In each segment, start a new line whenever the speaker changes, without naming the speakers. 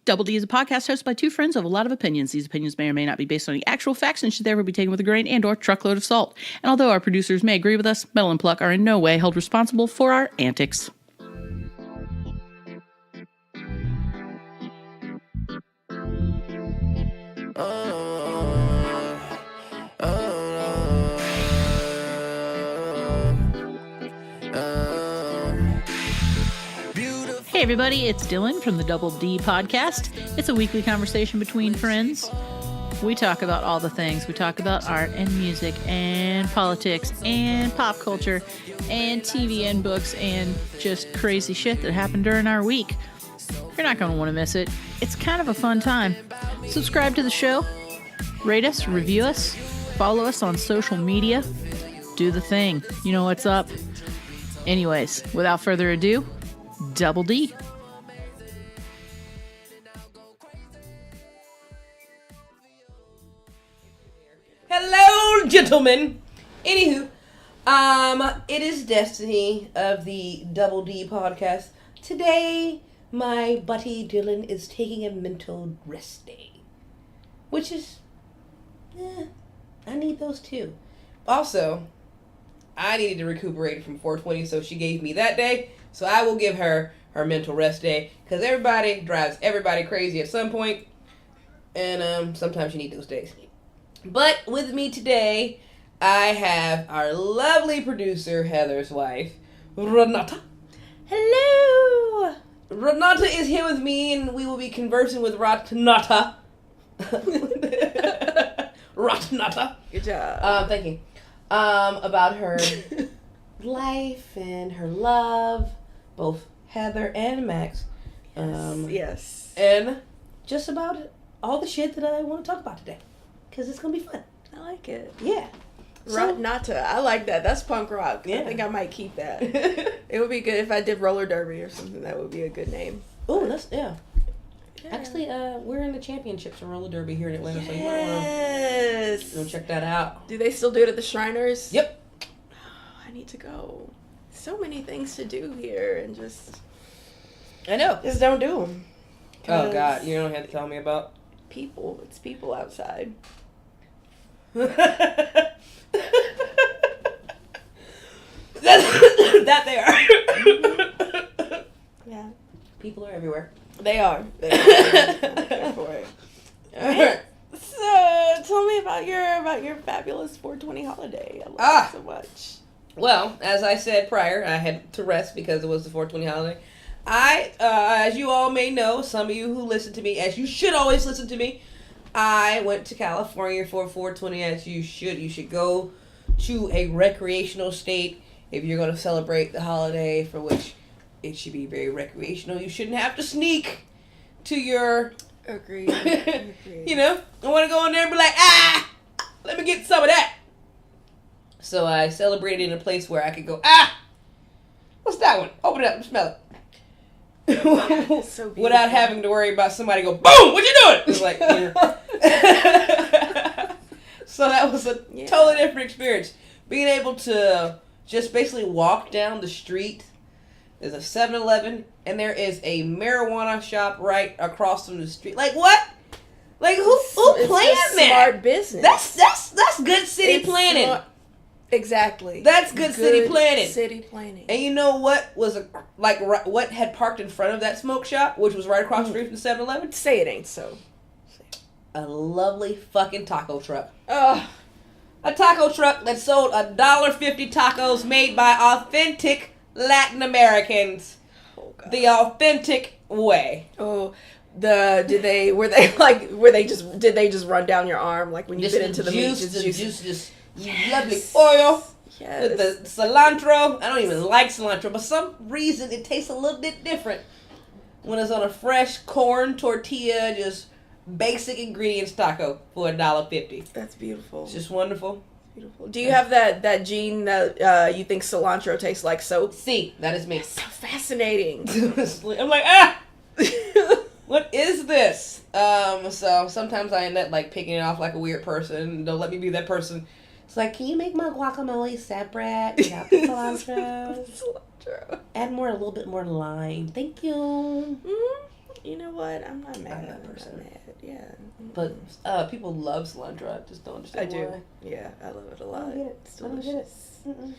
Double D is a podcast hosted by two friends who have a lot of opinions. These opinions may or may not be based on the actual facts and should therefore be taken with a grain and or truckload of salt. And although our producers may agree with us, Metal and Pluck are in no way held responsible for our antics. Hey everybody, it's Dylan from the Double D podcast. It's a weekly conversation between friends. We talk about all the things. We talk about art and music and politics and pop culture and TV and books and just crazy shit that happened during our week. You're not going to want to miss it. It's kind of a fun time. Subscribe to the show, rate us, review us, follow us on social media. Do the thing. You know what's up. Anyways, without further ado, Double D.
Hello, gentlemen. Anywho, it is Destinee of the Double D podcast. Today, my buddy Dylan is taking a mental rest day, which is, I need those too. Also, I needed to recuperate from 420, so she gave me that day. So I will give her her mental rest day, because everybody drives everybody crazy at some point, and sometimes you need those days. But with me today, I have our lovely producer, Heather's wife, Renate.
Hello!
Renate is here with me, and we will be conversing with Renate. Renate.
Good job.
Thank you. About her life and her love, both Heather and Max.
Yes.
And just about all the shit that I want to talk about today. Because it's going to be fun.
I like it.
Yeah.
Renate. I like that. That's punk rock.
Yeah.
I think I might keep that. It would be good if I did roller derby or something. That would be a good name.
Oh, that's, yeah.
Yeah.
Actually, we're in the championships in roller derby here in Atlanta.
Yes.
So you might want to go check that out.
Do they still do it at the Shriners?
Yep.
Oh, I need to go. So many things to do here and just
I know.
don't do them.
Oh, God. You don't have to tell me about.
People. It's people outside.
that they are.
Yeah.
People are everywhere.
They are. They are. I'm here for it.
Alright.
So, tell me about your fabulous 420 holiday. I love it so much.
Well, as I said prior, I had to rest because it was the 420 holiday. As you all may know, some of you who listen to me, as you should always listen to me, I went to California for 420, as you should. You should go to a recreational state if you're going to celebrate the holiday, for which it should be very recreational. You shouldn't have to sneak to your...
Agreed. Agreed.
You know, I want to go in there and be like, let me get some of that. So I celebrated in a place where I could go, what's that one? Open it up and smell it.
So beautiful.
Without having to worry about somebody go, boom, what you doing? It's like, you know. So that was a totally different experience. Being able to just basically walk down the street. There's a 7-Eleven, and there is a marijuana shop right across from the street. Like, what? Like, who planned that?
Smart business.
That's good city planning.
Smart. Exactly.
That's good city planning.
City planning.
And you know what was what had parked in front of that smoke shop, which was right across the street from the 7-Eleven?
Say it ain't so.
A lovely fucking taco truck.
Ugh.
A taco truck that sold $1.50 tacos made by authentic Latin Americans.
Oh, God.
The authentic way.
Oh, did they just run down your arm like when you bit into the meat?
Just
yes.
lovely oil.
Yes.
With the cilantro. I don't even like cilantro, but some reason it tastes a little bit different when it's on a fresh corn tortilla, just basic ingredients taco for $1.50.
That's beautiful.
It's just wonderful.
Beautiful. Do you have that gene that you think cilantro tastes like soap?
See, that is me.
That's so fascinating.
I'm like, what is this? So sometimes I end up like picking it off like a weird person. Don't let me be that person. It's like, can you make my guacamole separate without the cilantro?
Cilantro.
Add a little bit more lime. Thank you.
Mm-hmm. You know what? I'm not mad.
I'm that person.
Mad. Yeah.
But people love cilantro. I just don't understand
I do.
why.
Yeah, I love it a lot.
I don't get it.
It's
I don't
delicious.
get it.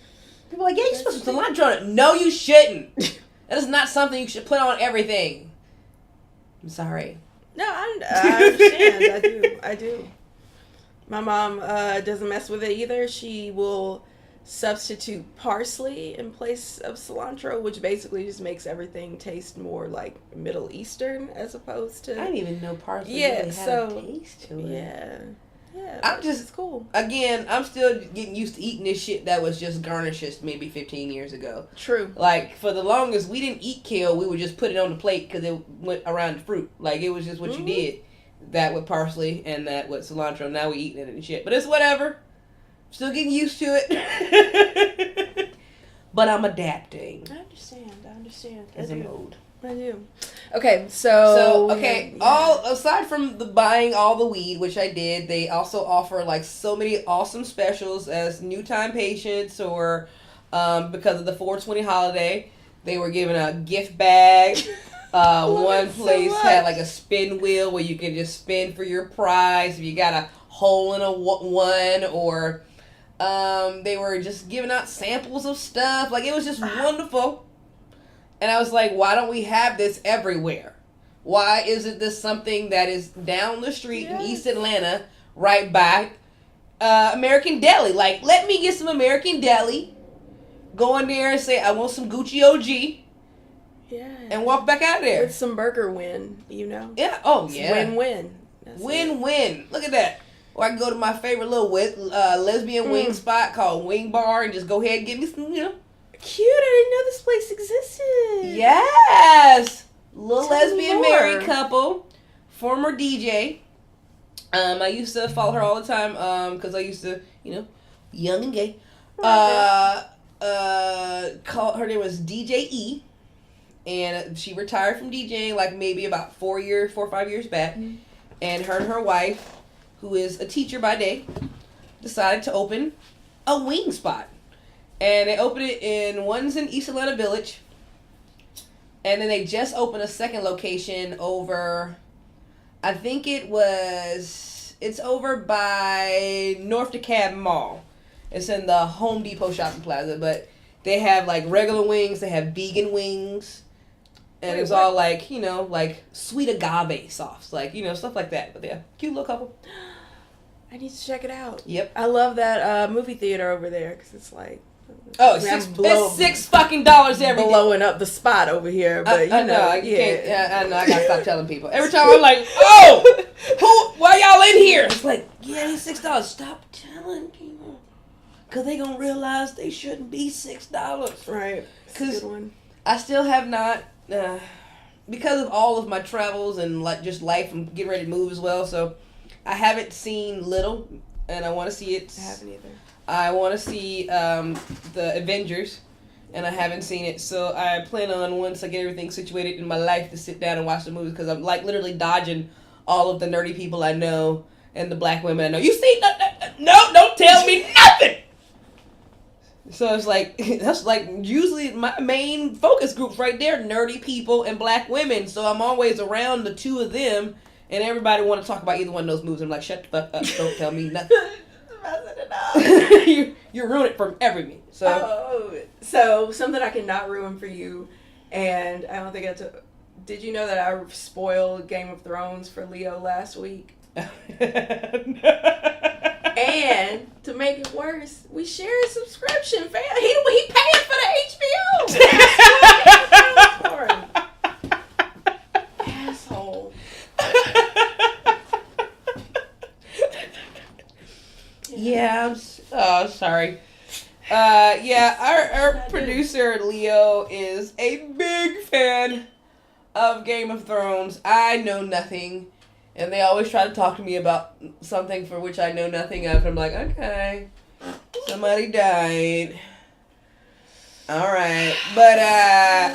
People are like, yeah, you supposed to put cilantro on it. No, you shouldn't. That is not something you should put on everything. I'm sorry.
No, I understand. I do. My mom doesn't mess with it either. She will substitute parsley in place of cilantro, which basically just makes everything taste more like Middle Eastern as opposed to.
I didn't even know parsley
Yeah,
really had
so-
a taste to it.
Yeah. Yeah.
I'm just-
it's cool.
Again, I'm still getting used to eating this shit that was just garnishes maybe 15 years ago.
True.
Like, for the longest, we didn't eat kale. We would just put it on the plate because it went around the fruit. Like, it was just what you did. That with parsley and that with cilantro. Now we eating it and shit. But it's whatever. Still getting used to it. But I'm adapting.
I understand.
As a mode.
I do. Okay, so
okay,
yeah.
all aside from the buying all the weed, which I did, they also offer like so many awesome specials as new time patients or because of the 420 holiday, they were giving out gift bags. One place had like a spin wheel where you can just spin for your prize if you got a hole in a one, or they were just giving out samples of stuff. Like, it was just wonderful. And I was like, why don't we have this everywhere? Why isn't this something that is down the street in East Atlanta, right by American Deli? Like, let me get some American Deli, go in there and say, I want some Gucci OG.
Yeah.
And walk back out of there.
With some burger win, you know?
Yeah. Oh,
It's
yeah.
Win-win.
Win-win. Look at that. Or I can go to my favorite little lesbian wing spot called Wing Bar and just go ahead and get me some,
Cute. I didn't know this place existed.
Yes. Little
Tell me
lesbian
more.
married couple. Former DJ. I used to follow her all the time because I used to, young and gay. Her name was DJ E. And she retired from DJing like maybe about 4 or 5 years back. Mm-hmm. And her wife, who is a teacher by day, decided to open a wing spot. And they opened it one's in East Atlanta Village. And then they just opened a second location over, I think it's over by North DeKalb Mall. It's in the Home Depot shopping plaza. But they have like regular wings, they have vegan wings. And it's all like, like sweet agave sauce. Like, stuff like that. But yeah, cute little couple.
I need to check it out.
Yep.
I love that movie theater over there because it's like...
Oh, it's $6 fucking every day.
Blowing up the spot over here, but
I know, I gotta stop telling people. Every time I'm like, oh, why y'all in here? It's like, yeah, it's $6. Stop telling people. Because they gonna realize they shouldn't be $6.
Right.
Because I still have not, because of all of my travels and like just life and getting ready to move as well, so I haven't seen Little, and I want to see it.
I haven't either.
I want to see the Avengers, and I haven't seen it. So I plan on, once I get everything situated in my life, to sit down and watch the movies, because I'm like literally dodging all of the nerdy people I know and the black women I know. You see? No, don't tell me nothing! So it's like, that's like usually my main focus groups right there, nerdy people and black women. So I'm always around the two of them, and everybody want to talk about either one of those movies. I'm like, shut the fuck up, don't tell me nothing. you ruin it for everything.
So something I cannot ruin for you, and I don't think I took. Did you know that I spoiled Game of Thrones for Leo last week? And to make it worse, we share a subscription, fam. He paid for the HBO. Asshole.
Yeah, I'm sorry. Our producer Leo is a big fan of Game of Thrones. I know nothing, and they always try to talk to me about something for which I know nothing of. And I'm like, okay, somebody died. All right, but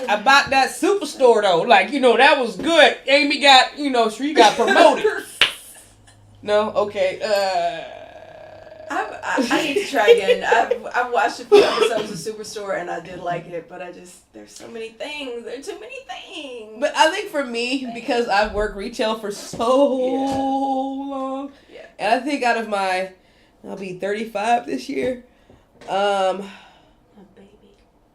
about that superstore though, like, that was good. Amy got, she got promoted. No, okay.
I need to try again. I've watched a few episodes of Superstore and I did like it, but there's so many things. There are too many things.
But I think for me, because I've worked retail for so long, and I think out of I'll be 35 this year.
Baby.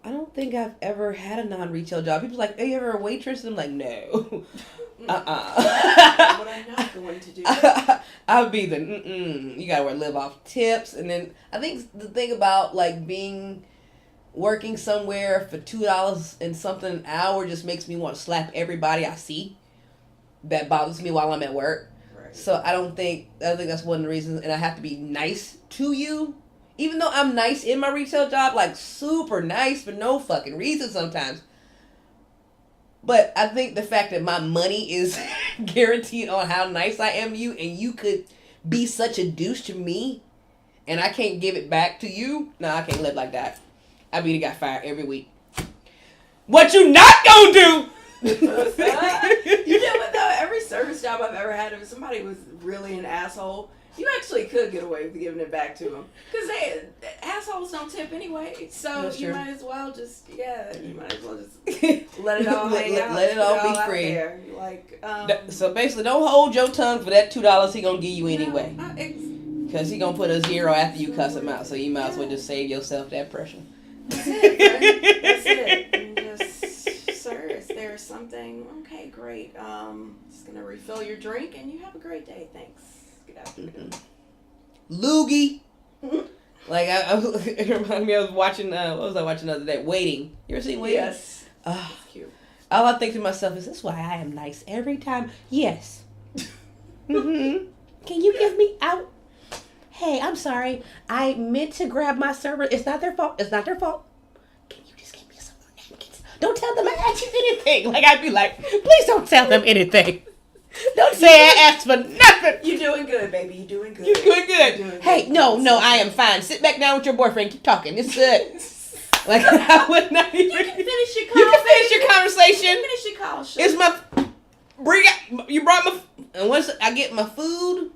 I don't think I've ever had a non-retail job. People's like, "Are you ever a waitress?" And I'm like, "No."
What I'm not going to do.
I'll be you gotta live off tips. And then I think the thing about like working somewhere for $2 and something an hour just makes me want to slap everybody I see that bothers me while I'm at work.
Right.
So I think that's one of the reasons. And I have to be nice to you, even though I'm nice in my retail job, like super nice for no fucking reason sometimes. But I think the fact that my money is guaranteed on how nice I am to you, and you could be such a douche to me, and I can't give it back to you. No, I can't live like that. I mean, got fired every week. What you not gonna do?
You know what though? Every service job I've ever had, if somebody was really an asshole, you actually could get away with giving it back to them. Because assholes don't tip anyway. So you might as well just let it all hang out.
Let it all be free.
There. Like,
so basically, don't hold your tongue for that $2 he gonna give you anyway. Because he gonna put a zero after you cuss him out. So you might as well just save yourself that pressure.
That's it, friend. That's it. And just, sir, is there something? Okay, great. Just gonna refill your drink and you have a great day. Thanks. Get out.
Loogie. Like it reminded me. I was watching. What was I watching the other day? Waiting. You ever seen Waiting?
Yes.
Oh,
that's cute.
All I think to myself is, "This is why I am nice every time." Yes. Can you give me out? Hey, I'm sorry. I meant to grab my server. It's not their fault. It's not their fault. Can you just give me some more napkins? Don't tell them I asked you anything. Like I'd be like, please don't tell them anything. Don't say I asked for nothing.
You're doing good, baby. You're doing good.
You're doing good. Hey, no, I am fine. Sit back down with your boyfriend. Keep talking. It's good. Like I would not even.
You can finish your call.
You can finish your conversation.
You can finish your call. Sure.
It's my. You brought my. And once I get my food.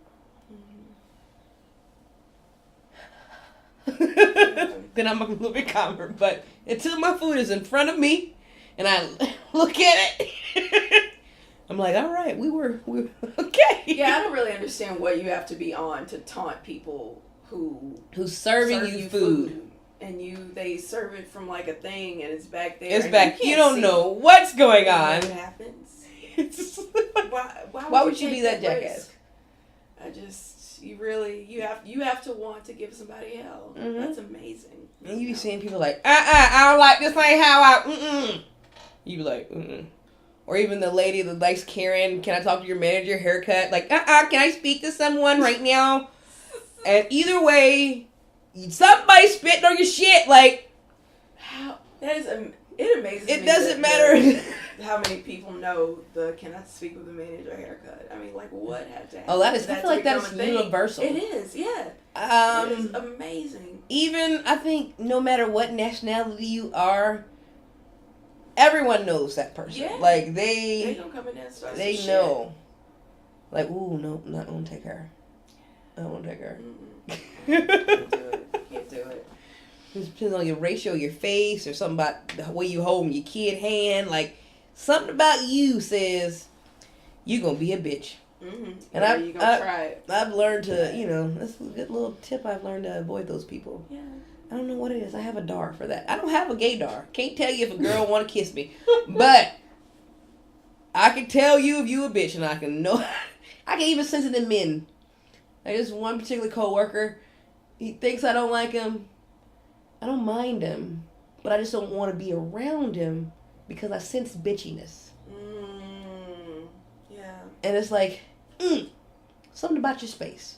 Then I'm a little bit calmer. But until my food is in front of me, and I look at it. I'm like, all right, we were okay.
Yeah, I don't really understand what you have to be on to taunt people
who's serving you food.
And they serve it from like a thing and it's back there.
It's back. You don't know what's going on.
What happens?
Why would you be that jackass?
You have to want to give somebody hell. Mm-hmm. That's amazing.
And you be seeing people like, I don't like this ain't how I You be like, Or even the lady that likes Karen, can I talk to your manager, haircut? Like, can I speak to someone right now? And either way, somebody spitting on your shit, like.
How? That is, it amazes me.
It doesn't matter.
How many people know can I speak with the manager, haircut? I mean, like, what had to happen?
Oh, I feel like that's universal.
It is, yeah. It is amazing.
Even, I think, no matter what nationality you are, everyone knows that person. Yeah. Like, they
don't come in there and start
they
some
know. Shit. Like, ooh, no, not gonna take her. I don't want to take her.
Can't do it.
It depends on your ratio, your face, or something about the way you hold your kid hand. Like, something about you says you gonna be a bitch.
Mm-hmm.
And
you gonna try it.
I've learned to, that's a good little tip I've learned to avoid those people.
Yeah.
I don't know what it is. I have a dar for that. I don't have a gaydar. Can't tell you if a girl want to kiss me. But I can tell you if you a bitch, and I can know. I can even sense it in men. Like this one particular coworker, he thinks I don't like him. I don't mind him, but I just don't want to be around him because I sense bitchiness.
Yeah.
And it's like, something about your space.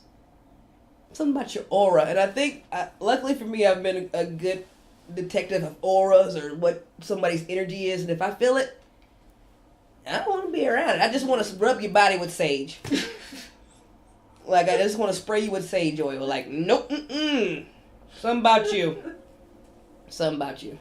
Something about your aura. And I think, luckily for me, I've been a good detective of auras or what somebody's energy is. And if I feel it, I don't want to be around it. I just want to rub your body with sage. Like, I just want to spray you with sage oil. Like, nope, Something about you. Something about you.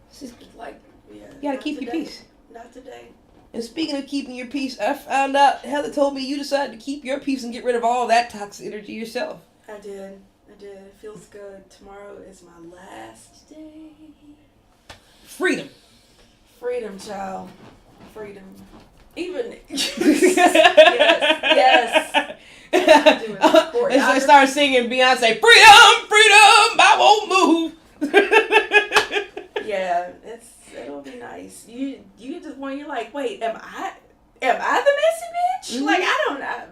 It's just
like, yeah.
You gotta keep your peace.
Not today.
And speaking of keeping your peace, I found out Heather told me you decided to keep your peace and get rid of all that toxic energy yourself.
I did. I did. It feels good. Tomorrow is my last day.
Freedom.
Freedom, child. Freedom. Even. yes.
I started singing Beyonce, freedom, freedom, I won't move.
Yeah, it'll be nice. You get to the point you're like, wait, am I the messy bitch?
Mm-hmm.
Like,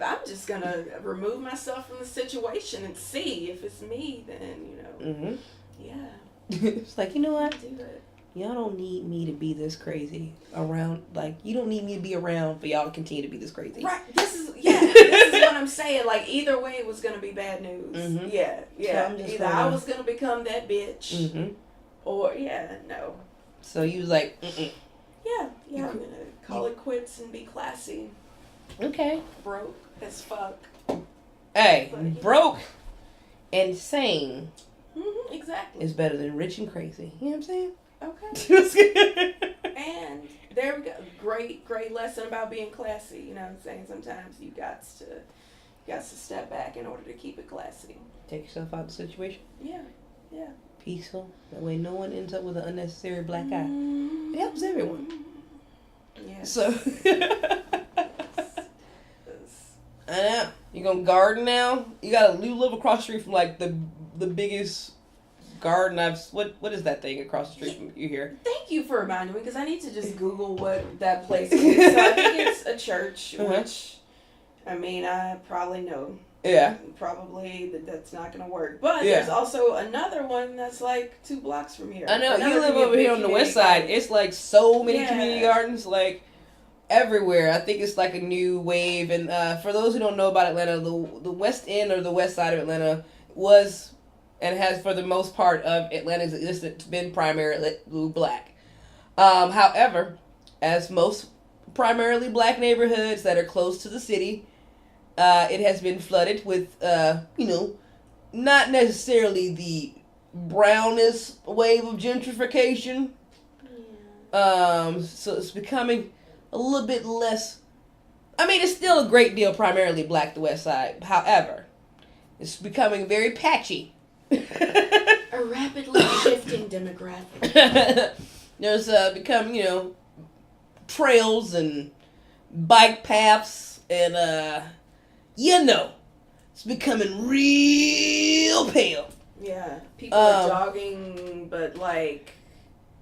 I'm just gonna remove myself from the situation and see if it's me. Then
Mm-hmm.
Yeah.
It's like, you know what?
Do it.
Y'all don't need me to be this crazy around. Like, you don't need me to be around for y'all to continue to be this crazy.
Right. This is what I'm saying. Like, either way, it was gonna be bad news.
Mm-hmm.
Yeah.
So
Either I was gonna become that bitch,
Mm-hmm.
or no.
So you was like, mm-mm.
Yeah. I'm gonna call it quits and be classy.
Okay.
Broke as fuck.
Hey,
But,
broke and sane
Mm-hmm, exactly.
is better than rich and crazy. You know what I'm saying?
Okay. And there we go. Great lesson about being classy. You know what I'm saying? Sometimes you got to step back in order to keep it classy.
Take yourself out of the situation.
Yeah.
Peaceful. That way no one ends up with an unnecessary black eye. It helps everyone.
Yeah.
So I know. You gonna garden now? You live across the street from like the biggest garden what is that thing across the street from you here?
Thank you for reminding me, because I need to just Google what that place is. So I think it's a church, which, I mean, I probably know.
Yeah.
Probably that's not going to work. But there's also another one that's like 2 blocks from here.
I know.
Another
You live over here on the west side. It's like so many community gardens, like everywhere. I think it's like a new wave. And for those who don't know about Atlanta, the west end or the west side of Atlanta was and has for the most part of Atlanta's existence been primarily black. However, as most primarily black neighborhoods that are close to the city, it has been flooded with, not necessarily the brownest wave of gentrification. So it's becoming a little bit less. I mean, it's still a great deal primarily black, the west side. However, it's becoming very patchy.
A rapidly shifting demographic.
There's become, trails and bike paths and, it's becoming real pale.
Yeah, people are jogging, but like,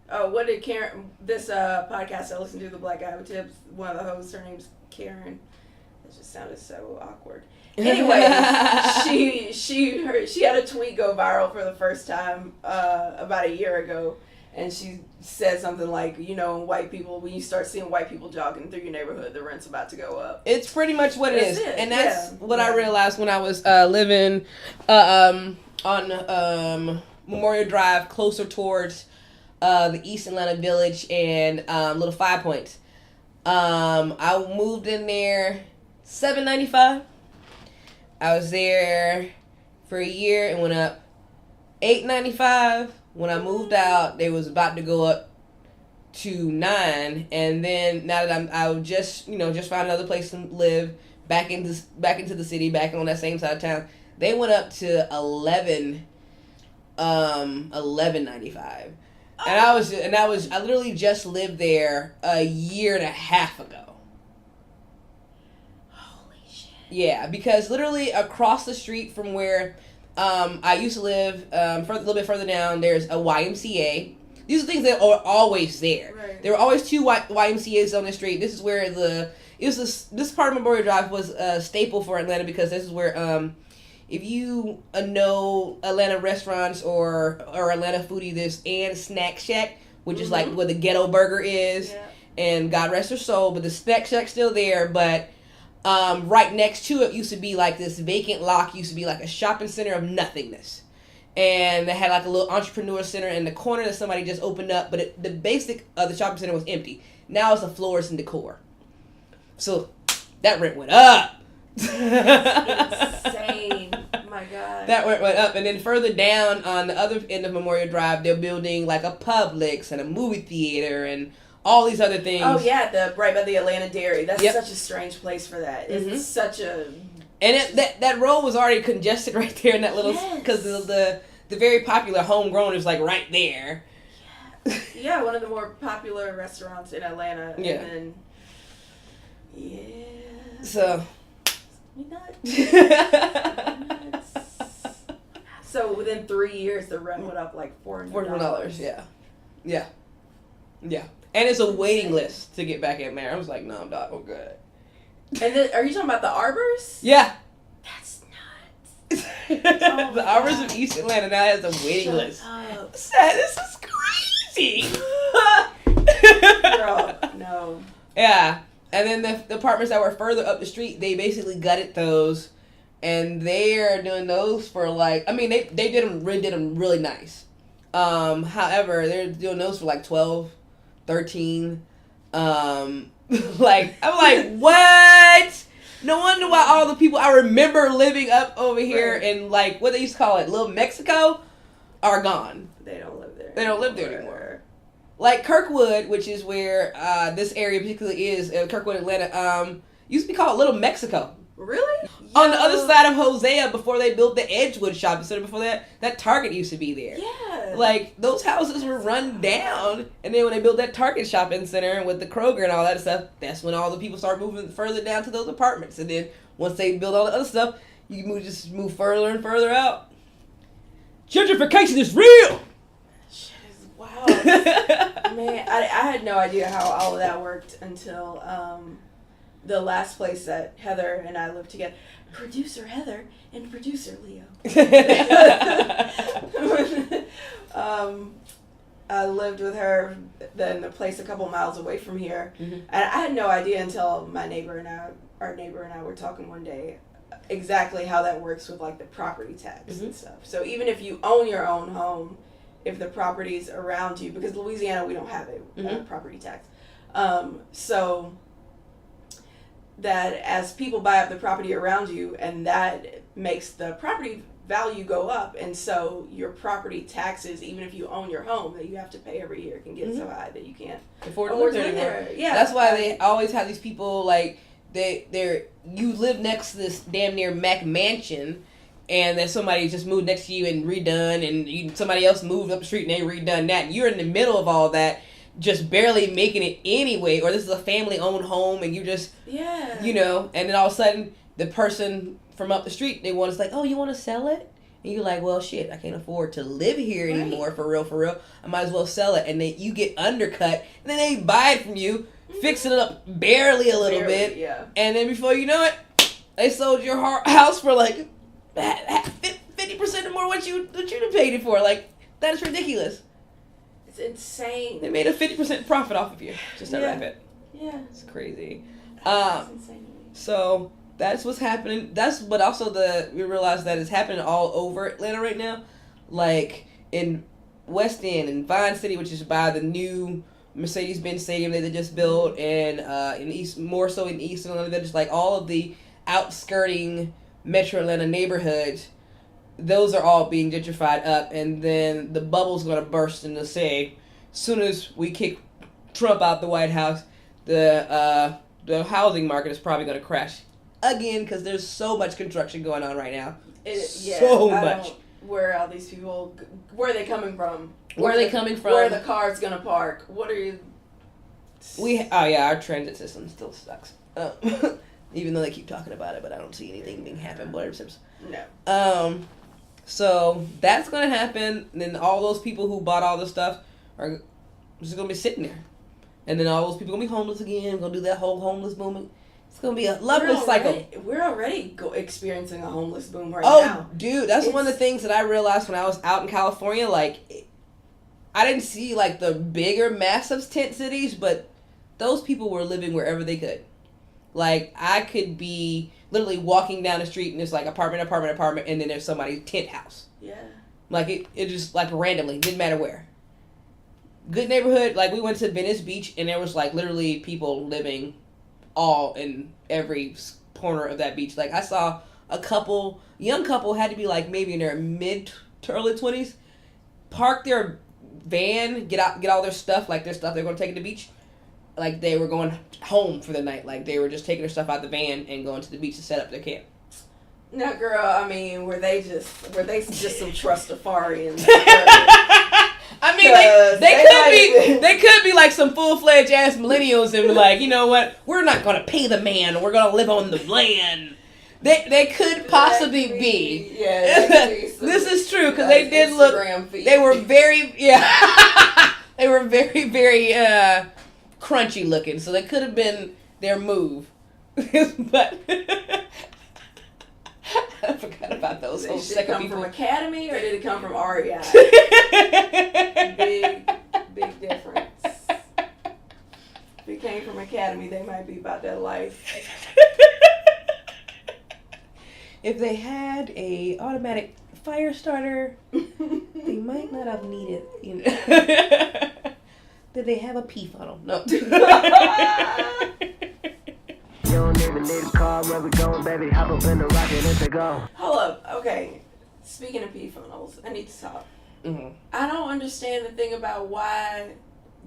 what did Karen, this podcast I listened to, the Black Guy Who Tips, one of the hosts, her name's Karen. It just sounded so awkward. Anyway, she had a tweet go viral for the first time about a year ago, and she said something like, when you start seeing white people jogging through your neighborhood, the rent's about to go up.
It's pretty much what it is. And that's what I realized when I was living on Memorial Drive, closer towards the East Atlanta Village and Little 5 Points. I moved in there $7.95. I was there for a year and went up $8.95. When I moved out, they was about to go up to $9, and then now that I just found another place to live back into the city, back on that same side of town, they went up to $11.95. And I literally just lived there a year and a half ago.
Holy shit.
Yeah, because literally across the street from where I used to live, a little bit further down, there's a YMCA. These are things that are always there.
Right.
There were always 2 YMCAs on the street. This is where this part of Memorial Drive was a staple for Atlanta, because this is where if you know Atlanta restaurants or Atlanta foodie, there's and Snack Shack, which is like where the ghetto burger is, and God rest her soul, but the Snack Shack's still there, but right next to it used to be like this vacant lot, used to be like a shopping center of nothingness. And they had like a little entrepreneur center in the corner that somebody just opened up, but the basic of the shopping center was empty. Now it's a florist and decor. So that rent went up.
Insane. My God.
That went up. And then further down on the other end of Memorial Drive, they're building like a Publix and a movie theater and all these other things.
Oh yeah, right by the Atlanta Dairy. That's such a strange place for that. It's such a
And that road was already congested right there in that little, because the very popular Homegrown is like right there.
Yeah, one of the more popular restaurants in Atlanta.
Yeah.
And then,
So.
We nuts. So within 3 years, the rent went up like $400.
Yeah. And it's a waiting list to get back in there. I was like, no, I'm not. I'm good.
And then, are you talking about the Arbors?
Yeah.
That's nuts.
The Arbors of East Atlanta now has a waiting list. This is crazy.
Girl, no.
Yeah. And then the apartments that were further up the street, they basically gutted those. And they are doing those for like, I mean, they did them really nice. However, they're doing those for like 12, 13. Like, I'm like, what? No wonder why all the people I remember living up over here in like, what they used to call it, Little Mexico, are gone.
They don't live there.
They don't live there anymore. Like Kirkwood, which is where this area particularly is, Kirkwood, Atlanta, used to be called Little Mexico.
Really?
On the other side of Hosea, before they built the Edgewood shopping center, before that Target used to be there.
Yeah.
Like, those houses were run down, and then when they built that Target shopping center with the Kroger and all that stuff, that's when all the people started moving further down to those apartments. And then once they built all the other stuff, you just move further and further out. Gentrification is real!
Shit is wild. Man, I had no idea how all of that worked until the last place that Heather and I lived together. Producer Heather and producer Leo. I lived with her then a place a couple miles away from here. Mm-hmm. And I had no idea until our neighbor and I were talking one day exactly how that works with like the property tax and stuff. So even if you own your own home, if the property's around you, because Louisiana we don't have a property tax. So that as people buy up the property around you, and that makes the property value go up, and so your property taxes, even if you own your home that you have to pay every year, can get so high that you can't
afford to live there.
Yeah,
that's why they always have these people like you live next to this damn near Mac mansion, and then somebody just moved next to you and redone, and somebody else moved up the street and they redone that, and you're in the middle of all that, just barely making it anyway, or this is a family-owned home, and you just, and then all of a sudden, the person from up the street, they want to like, oh, you want to sell it? And you're like, well, shit, I can't afford to live here anymore, for real. I might as well sell it, and then you get undercut, and then they buy it from you, fix it up barely a little bit, and then before you know it, they sold your house for like 50% or more what you paid it for. Like, that is ridiculous.
It's insane.
They made a 50% profit off of you. Just that rabbit.
Yeah.
It's crazy.
That's insane.
So that's what's happening. But also we realized that it's happening all over Atlanta right now. Like in West End and Vine City, which is by the new Mercedes-Benz Stadium that they just built, and more so in East Atlanta, just like all of the outskirting Metro Atlanta neighborhoods. Those are all being gentrified up, and then the bubble's going to burst into say, as soon as we kick Trump out the White House, the housing market is probably going to crash again, because there's so much construction going on right now. So much.
Where are these people? Where are they coming from?
Where are they coming from?
Where are the cars going to park? What are you?
Our transit system still sucks. Even though they keep talking about it, but I don't see anything being happened. No. So that's going to happen, and then all those people who bought all this stuff are just going to be sitting there. And then all those people are going to be homeless again, going to do that whole homeless movement. It's going to be a lovely cycle.
We're already experiencing a homeless boom now.
Oh, dude, that's one of the things that I realized when I was out in California. Like, I didn't see, like, the bigger, massive tent cities, but those people were living wherever they could. Like, I could be literally walking down the street and there's like apartment, and then there's somebody's tent house. Yeah. Like, it just, like, randomly, didn't matter where. Good neighborhood. Like, we went to Venice Beach and there was, like, literally people living all in every corner of that beach. Like, I saw a young couple had to be, like, maybe in their mid to early 20s, park their van, get all their stuff, like their stuff they're going to take to the beach. Like, they were going home for the night. Like, they were just taking their stuff out the van and going to the beach to set up their camp.
No, girl. I mean, were they just some trustafarians?
I mean, they could be like some full-fledged ass millennials and be like, you know what? We're not gonna pay the man. We're gonna live on the land. They could possibly be.
Yeah.
This is true because they did look. They were very they were very very crunchy looking. So they could have been their move, but. I forgot about those.
Did it come from Academy or did it come from REI? big difference. If it came from Academy, they might be about that life.
If they had a automatic fire starter, they might not have needed. You know. Did they have a pee funnel? No.
You don't even need a car, where we going, baby? Hop up in the rocket and take off.
Hold up, okay. Speaking of pee funnels, I need to talk.
Mm-hmm.
I don't understand the thing about why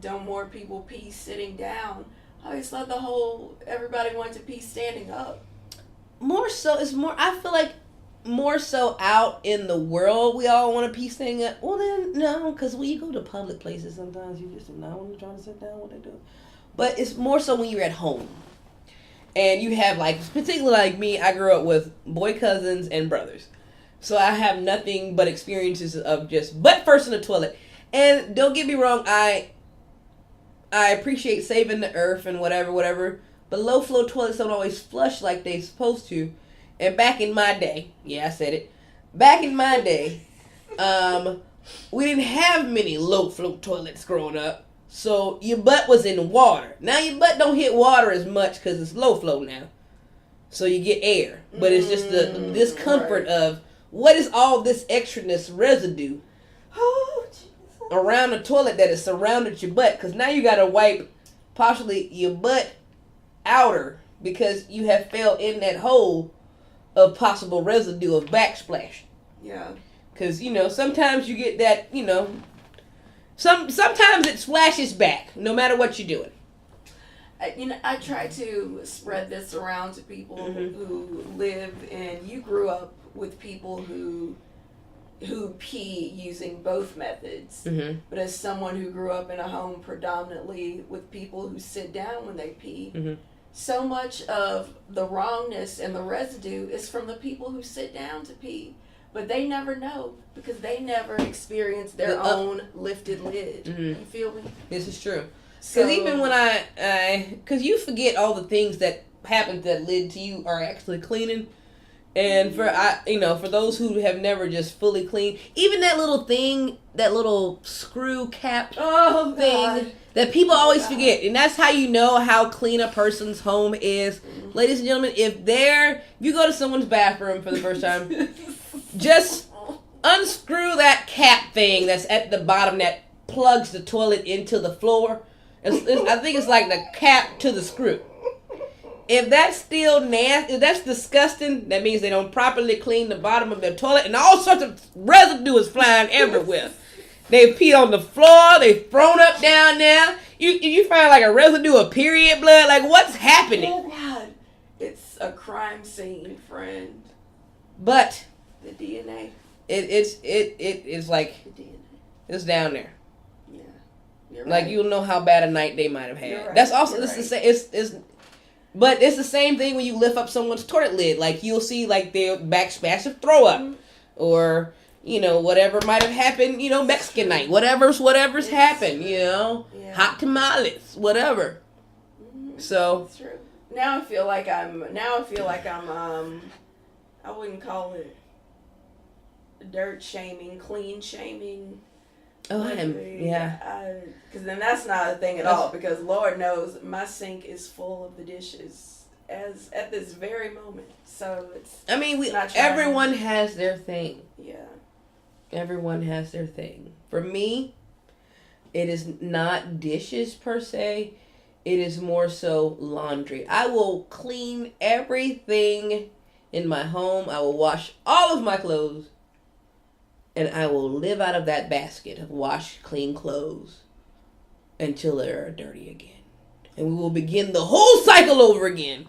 don't more people pee sitting down. I always thought everybody wanted to pee standing up.
More so, I feel like more so out in the world, we all want to pee standing up. Well then, no, because when you go to public places, sometimes you just not want to try to sit down when they do. But it's more so when you're at home. And you have, like, particularly like me, I grew up with boy cousins and brothers. So I have nothing but experiences of just butt first in the toilet. And don't get me wrong, I appreciate saving the earth and whatever. But low flow toilets don't always flush like they're supposed to. And back in my day, yeah, I said it. Back in my day, we didn't have many low flow toilets growing up. So your butt was in water. Now your butt don't hit water as much because it's low flow now. So you get air. But it's just the discomfort of what is all this extraness residue around the toilet that has surrounded your butt. Because now you got to wipe partially your butt outer because you have fell in that hole of possible residue of backsplash.
Yeah.
Because, sometimes you get that, sometimes it splashes back, no matter what you're doing.
I try to spread this around to people who live in. You grew up with people who pee using both methods, but as someone who grew up in a home predominantly with people who sit down when they pee, so much of the wrongness and the residue is from the people who sit down to pee. But they never know because they never experience their own lifted lid. You feel me?
This is true. Because even when because you forget all the things that happen to that lid to you are actually cleaning. And for those who have never just fully cleaned, even that little thing, that little screw cap thing that people always forget. And that's how you know how clean a person's home is. Ladies and gentlemen, if you go to someone's bathroom for the first time, just unscrew that cap thing that's at the bottom that plugs the toilet into the floor. I think it's like the cap to the screw. If that's still nasty, if that's disgusting, that means they don't properly clean the bottom of their toilet and all sorts of residue is flying everywhere. They've peed on the floor, they've thrown up down there. You find like a residue of period blood, like what's happening?
Oh God, it's a crime scene, friend.
But
the DNA.
It's like
the DNA.
It's down there.
Yeah, you're right.
Like you'll know how bad a night they might have had.
You're right.
That's also the same. But it's the same thing when you lift up someone's toilet lid. Like you'll see like their backsplash of throw up, or whatever might have happened. Mexican night, whatever's happened. Hot tamales, whatever. So
that's true. Now I feel like I'm. I wouldn't call it dirt shaming, clean shaming.
Oh, I am. Yeah.
Because then that's not a thing at all. Because Lord knows my sink is full of the dishes at this very moment. So it's.
I mean, everyone has their thing.
Yeah.
Everyone has their thing. For me, it is not dishes per se. It is more so laundry. I will clean everything in my home. I will wash all of my clothes. And I will live out of that basket of wash, clean clothes until they are dirty again. And we will begin the whole cycle over again.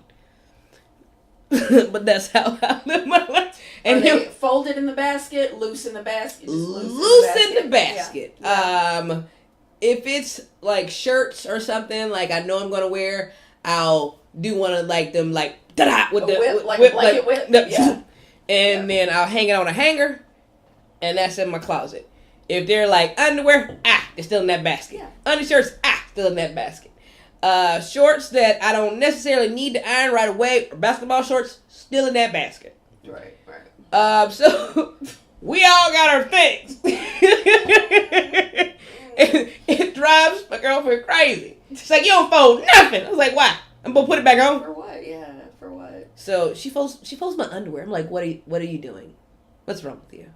But that's how I live my life. And
they fold it in the basket, loose in the basket. Just
loose in the basket.
Yeah.
If it's like shirts or something like I know I'm gonna wear, I'll do one of like them like da-da with the
whip, like a blanket whip. Yeah.
And then I'll hang it on a hanger, and that's in my closet. If they're like underwear, they're still in that basket.
Yeah.
Undershirts, still in that basket. Shorts that I don't necessarily need to iron right away, or basketball shorts, still in that basket.
Right.
So we all got our things. It drives my girlfriend crazy. She's like, you don't fold nothing. I was like, why? I'm gonna put it back on.
For what? Yeah, for what?
So she folds my underwear. I'm like, what are you doing? What's wrong with you?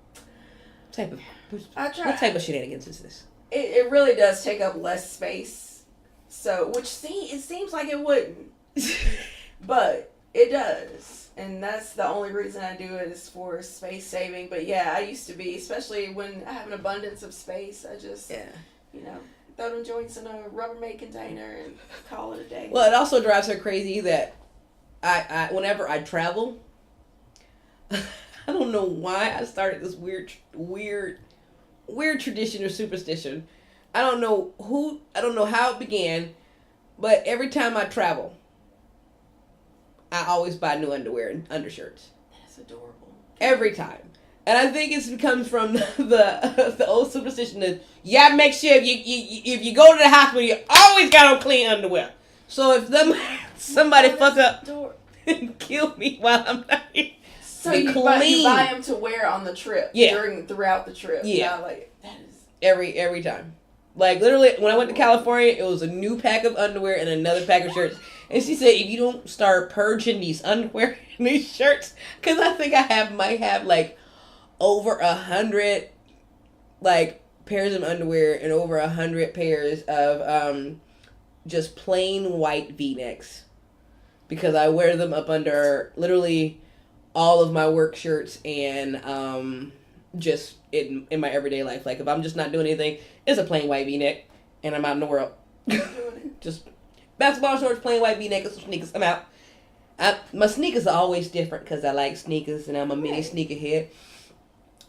What type of shenanigans is this?
It really does take up less space. So, it seems like it wouldn't, but it does, and that's the only reason I do it is for space saving. But yeah, I used to be, especially when I have an abundance of space, I just throw them joints in a Rubbermaid container and call it a day.
Well, it also drives her crazy that I whenever I travel, I don't know why I started this weird tradition or superstition. I don't know how it began, but every time I travel, I always buy new underwear and undershirts.
That's adorable.
Every time. And I think it comes from the old superstition that you gotta make sure if you go to the hospital, you always got on clean underwear. So if somebody fuck up and kill me while I'm not here,
so you buy them to wear on the trip.
Yeah.
Throughout the trip.
Yeah.
Like that is
every time. Like literally, when I went to California, it was a new pack of underwear and another pack of shirts. And she said, if you don't start purging these underwear and these shirts, because I think I might have like over 100 like pairs of underwear and over 100 pairs of just plain white V-necks, because I wear them up under literally all of my work shirts and just in my everyday life. Like if I'm just not doing anything, it's a plain white V-neck and I'm out in the world. Just basketball shorts, plain white V-neck, and some sneakers. I'm out. My sneakers are always different because I like sneakers and I'm a mini sneakerhead.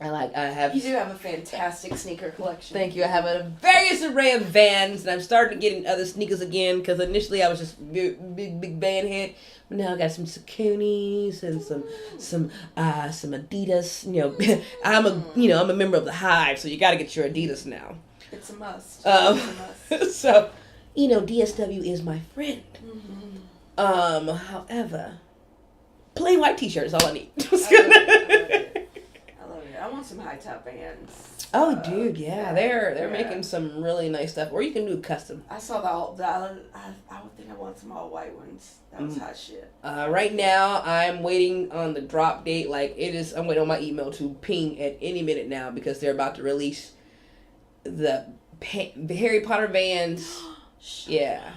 You
do have a fantastic sneaker collection.
Thank you. I have a various array of Vans, and I'm starting to get in other sneakers again, because initially I was just big Van head, but now I got some Sauconys and some Adidas. I'm a member of the Hive, so you got to get your Adidas now.
It's a must.
So, DSW is my friend.
Mm-hmm.
However, plain white T-shirt is all I need.
I want some high top Vans.
Oh, dude, yeah, they're making some really nice stuff. Or you can do custom.
I saw I would think I want some all white ones. That was hot shit.
Right now, I'm waiting on the drop date. I'm waiting on my email to ping at any minute now, because they're about to release the Harry Potter Vans. Yeah.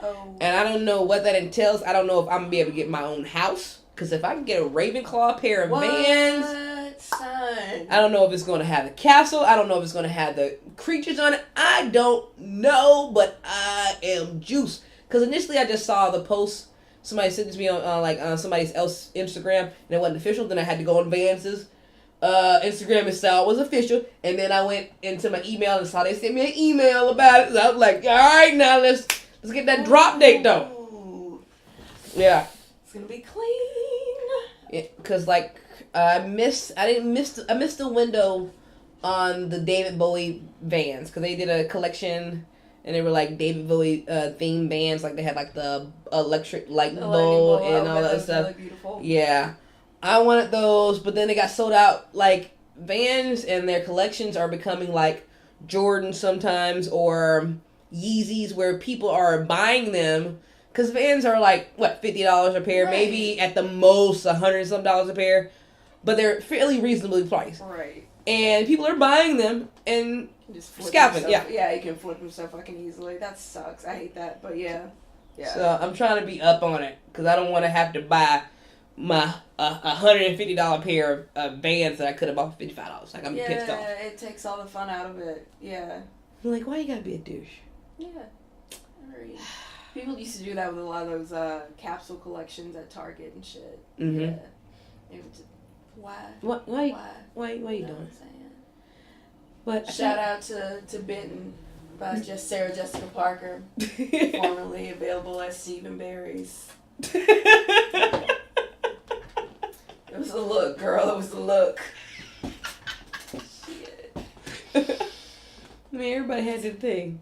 Oh.
And I don't know what that entails. I don't know if I'm gonna be able to get my own house, because if I can get a Ravenclaw pair of Vans.
Son.
I don't know if it's going to have the castle. I don't know if it's going to have the creatures on it. I don't know, but I am juiced. Because initially I just saw the post. Somebody sent it to me on somebody else's Instagram, and it wasn't official. Then I had to go on Vance's Instagram and saw it was official. And then I went into my email and saw they sent me an email about it. So I was like, all right, now let's get that drop date though. Yeah.
It's gonna be clean.
Because I missed the window on the David Bowie Vans, because they did a collection and they were like David Bowie themed Vans, like they had like the electric lightning bolt and all that stuff.
Really beautiful.
Yeah, I wanted those, but then they got sold out. Like Vans and their collections are becoming like Jordan sometimes, or Yeezys, where people are buying them. Because Vans are like, what, $50 a pair? Right. Maybe at the most $100 some a pair. But they're fairly reasonably priced.
Right.
And people are buying them and
just
scalping. Yeah.
Yeah, you can flip them so fucking easily. That sucks. I hate that. But yeah.
So I'm trying to be up on it, because I don't want to have to buy my $150 pair of Vans that I could have bought for $55. Like, I'm pissed off.
Yeah, it takes all the fun out of it. Yeah.
I'm like, why you gotta be a douche?
Yeah. People used to do that with a lot of those capsule collections at Target and shit.
Mm-hmm.
Yeah. Why?
Why you
You
doing?
know what I'm saying?
But
Shout out to Benton by just Sarah Jessica Parker, formerly available at Stephen Barry's. It was a look, girl. It was a look. Shit.
I mean, everybody had their thing.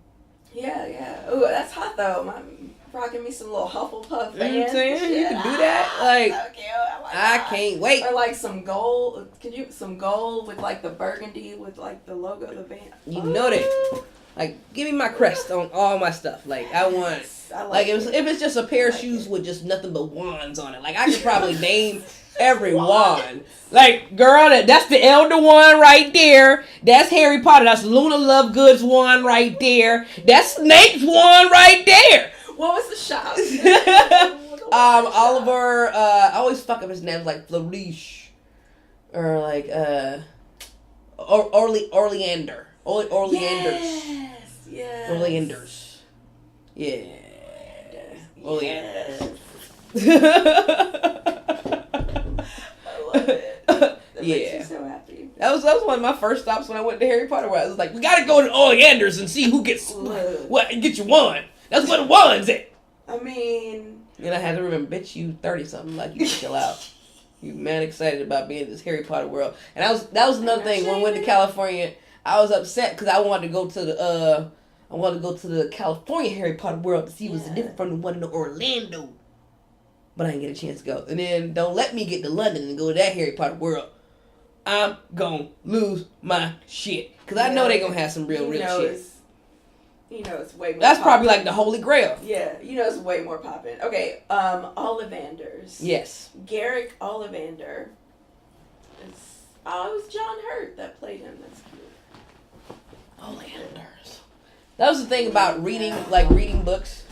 Yeah. Ooh, that's hot though. I'm rocking me some little Hufflepuff fans.
You know what I'm saying?
Shit.
You can do that. Like,
So cute. Oh my
I
God.
can't wait.
Or like some gold. Some gold with like the burgundy with like the logo of the band?
You know that. Like, give me my crest on all my stuff. Like, I want. Like, if it's just a pair of shoes with just nothing but wands on it. Like, I could probably name every wand. Like, girl, that's the Elder one right there. That's Harry Potter. That's Luna Lovegood's one right there. That's Snape's one right there.
What was the shop?
Oliver, I always fuck up his name, like Flourish. Or like, Orleander. Oleanders.
Yes.
Oleanders. Yeah. Oleanders.
I love it. That makes
Yeah.
me so happy.
That was one of my first stops when I went to Harry Potter. Where I was like, we gotta go to Oleanders and see who gets what and get your wand. That's where the wand's at.
I mean,
And I had to remember, bitch, you 30-something, like, you chill out. You mad excited about being in this Harry Potter world. And that was another thing. When I went to California, I was upset because I wanted to go to the California Harry Potter world to see what's different from the one in Orlando. But I didn't get a chance to go. And then don't let me get to London and go to that Harry Potter world. I'm gonna lose my shit. Because I know they're gonna have some real shit.
It's way more
That's probably
poppin'.
like the Holy Grail.
Yeah, it's way more poppin'. Okay, Ollivanders.
Yes.
Garrick Ollivander. It was John Hurt that played him. That's cute.
Olanders. That was the thing about reading books.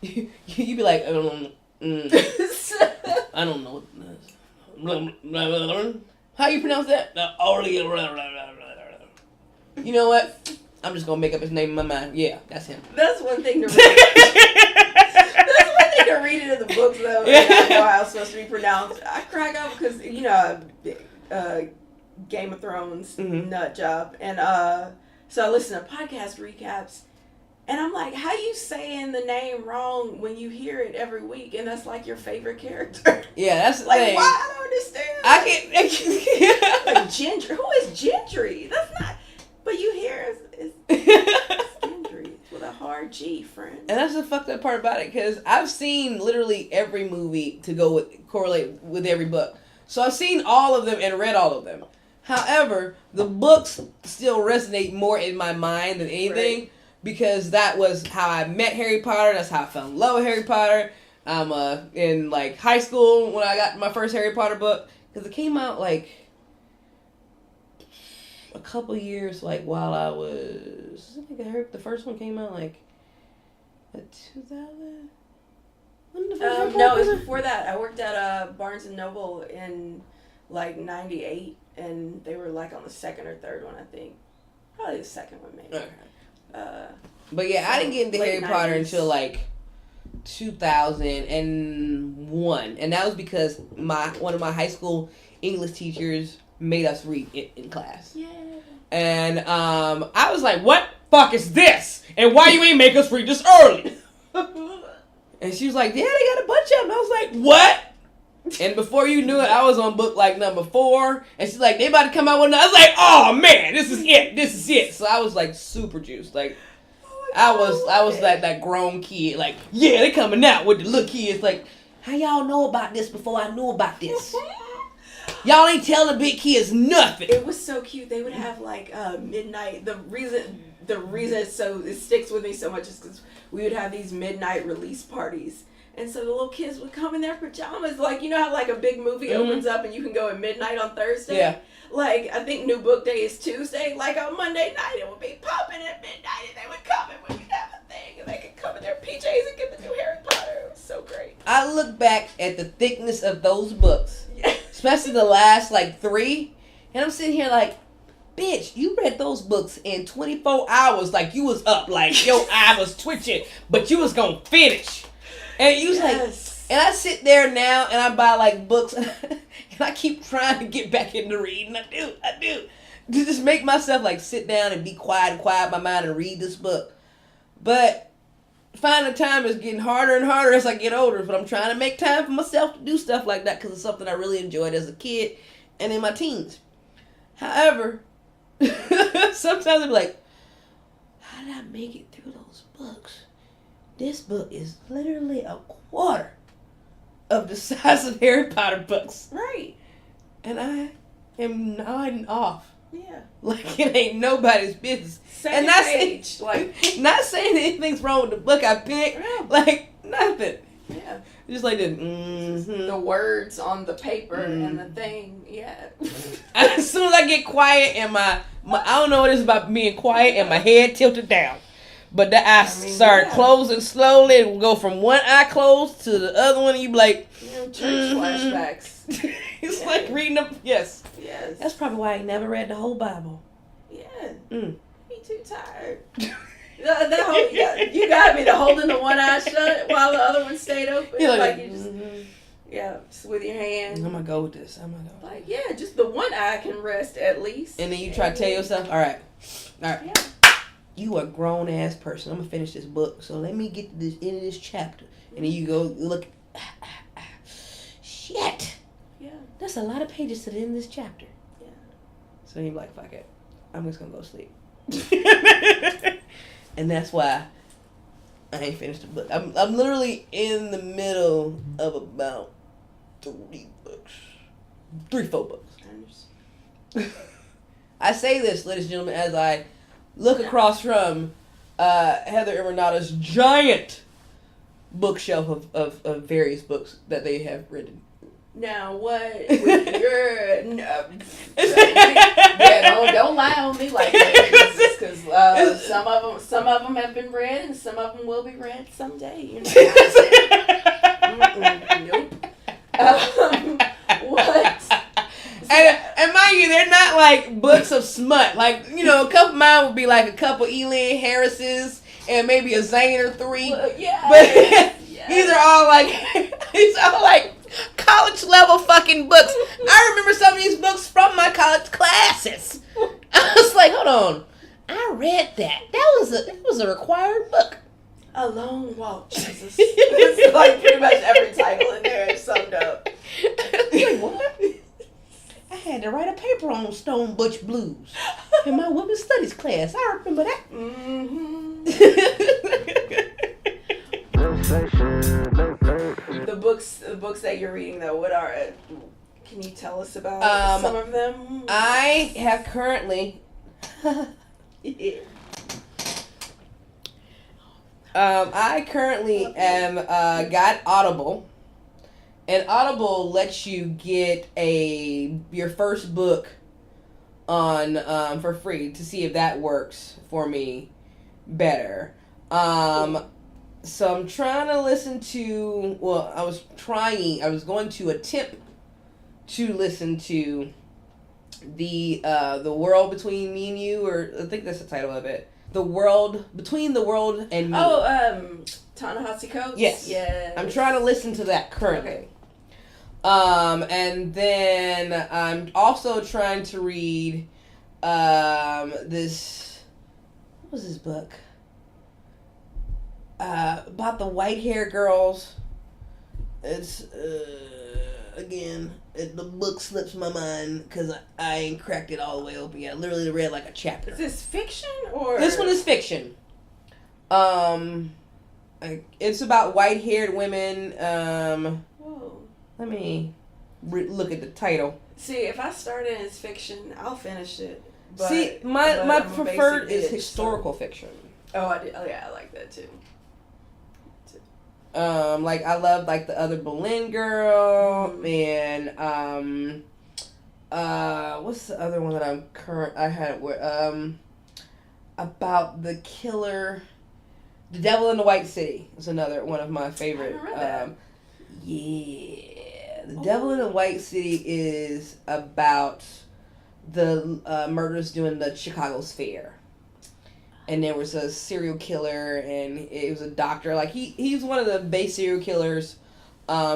You'd be like, I don't know. How you pronounce that? You know what? I'm just gonna make up his name in my mind. Yeah, that's him.
That's one thing to read. That's one thing to read it in the books, though. And I know how it's supposed to be pronounced. I crack up because, Game of Thrones nut job. And so I listen to podcast recaps. And I'm like, how you saying the name wrong when you hear it every week? And that's like your favorite character.
Yeah, that's the
like,
thing.
why? I don't understand.
I can't.
Like Gendry. Who is Gendry? That's not. But you hear it's Gendry with a hard G, friend.
And that's the fucked up part about it, because I've seen literally every movie to correlate with every book. So I've seen all of them and read all of them. However, the books still resonate more in my mind than anything. Right. Because that was how I met Harry Potter. That's how I fell in love with Harry Potter. In like high school when I got my first Harry Potter book, because it came out like a couple years while I was. I think the first one came out like 2000. When did the first one
no, it was before that. I worked at Barnes and Noble in like '98, and they were like on the second or third one, I think. Probably the second one, maybe.
Okay. But yeah, I didn't get into Harry Potter until like 2001, and that was because one of my high school English teachers made us read it in class. Yeah. And I was like, "What fuck is this? And why you ain't make us read this early?" And she was like, "Yeah, they got a bunch of them." I was like, "What?" And before you knew it, I was on book like number 4. And she's like, they about to come out with another. I was like, oh man, this is it. So I was like super juiced. Like, I was like that grown kid. Like, yeah, they coming out with the little kids. Like, how y'all know about this before I knew about this? Y'all ain't telling the big kids nothing.
It was so cute. They would have like midnight. The reason it sticks with me so much is because we would have these midnight release parties. And so the little kids would come in their pajamas, like, you know how like a big movie opens up and you can go at midnight on Thursday?
Yeah.
Like, I think New Book Day is Tuesday. Like on Monday night, it would be popping at midnight, and they would come and we would have a thing, and they could come in their PJs and get the new Harry Potter. It was so great.
I look back at the thickness of those books, especially the last like 3, and I'm sitting here like, bitch, you read those books in 24 hours, like you was up, like your eye was twitching, but you was gonna finish. And you was like, And I sit there now and I buy like books and I keep trying to get back into reading. I do. To just make myself like sit down and be quiet and quiet my mind and read this book. But finding time is getting harder and harder as I get older. But I'm trying to make time for myself to do stuff like that because it's something I really enjoyed as a kid and in my teens. However, sometimes I'm like, how did I make it through those books? This book is literally a quarter of the size of Harry Potter books.
Right.
And I am nodding off.
Yeah.
Like it ain't nobody's business.
Second
and
page.
not saying anything's wrong with the book I picked.
Yeah.
Like nothing.
Yeah.
Just like this. Mm-hmm.
The words on the paper and the thing. Yeah.
As soon as I get quiet and my I don't know what it is about being quiet and my head tilted down. But the eyes start closing slowly. It will go from one eye closed to the other one and you be like,
church flashbacks.
It's like reading them. Yes.
Yes.
That's probably why I ain't never read the whole Bible.
Yeah.
Me
too tired. You got me to holding the one eye shut while the other one stayed open.
You're
like you just, just with your hand.
I'm gonna go with this.
Like, just the one eye can rest at least.
And then you try to tell yourself, all right.
Yeah.
You a grown ass person. I'm gonna finish this book. So let me get to this end of this chapter. And then you go look. Shit. Yeah. That's a lot of pages to the end of this chapter. Yeah. So you're like, fuck it. I'm just gonna go sleep. And that's why I ain't finished the book. I'm literally in the middle of about 4 books. I say this, ladies and gentlemen, as I look across from Heather and Renata's giant bookshelf of various books that they have written.
Now what? Don't lie on me like that, because some of them have been read and some of them will be read someday. You know. Nope. What?
And mind you, they're not like books of smut. Like, you know, a couple of mine would be like a couple Elian Harris's and maybe a Zane or 3.
Well, yeah.
But these are all like college level fucking books. I remember some of these books from my college classes. I was like, hold on, I read that. That was a required book.
A Long Walk, Jesus. It's like pretty much every title in there is summed up.
Like, what? I had to write a paper on Stone Butch Blues in my women's studies class. I remember that.
Mm-hmm. The books that you're reading, though, what are? Can you tell us about some of them?
I have currently. I currently am got Audible, and Audible lets you get your first book on for free to see if that works for me better. So I'm trying to listen to. Well, I was going to attempt to listen to the World Between Me and You, or I think that's the title of it. The World Between the World and Me.
Oh, Ta-Nehisi Coates?
Yes. I'm trying to listen to that currently. Okay. And then I'm also trying to read this. What was this book? About the white hair girls. It's again, the book slips my mind because I ain't cracked it all the way open yet. I literally read like a chapter.
Is this fiction or?
This one is fiction. It's about white haired women.
Whoa.
Let me look at the title.
See, if I start it as fiction, I'll finish it. But,
see, my preferred is historical fiction.
Oh, I did. Oh, yeah, I like that too.
Like I love like the other Boleyn girl and what's the other one that I had about the killer, The Devil in the White City is another one of my favorite.
I read that.
Yeah, The Devil in the White City is about the murders during the Chicago's Fair. And there was a serial killer, and it was a doctor. Like, he's one of the base serial killers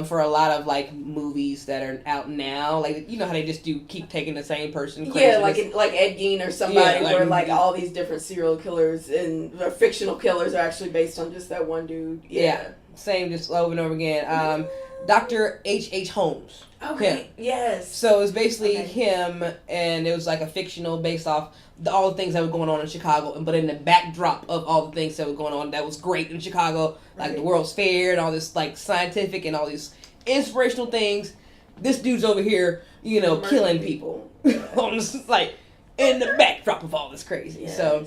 for a lot of like movies that are out now. Like, you know how they just keep taking the same person.
Yeah, like Ed Gein or somebody,
Yeah,
where like all these different serial killers and fictional killers are actually based on just that one dude. Yeah.
Same, just over and over again. Dr. H.H. Holmes.
Okay.
Him.
Yes.
So it was basically him, and it was like a fictional based off all the things that were going on in Chicago, but in the backdrop of all the things that were going on that was great in Chicago, like the World's Fair and all this like scientific and all these inspirational things. This dude's over here, you know, killing people on this, like in the backdrop of all this crazy.
Yes.
So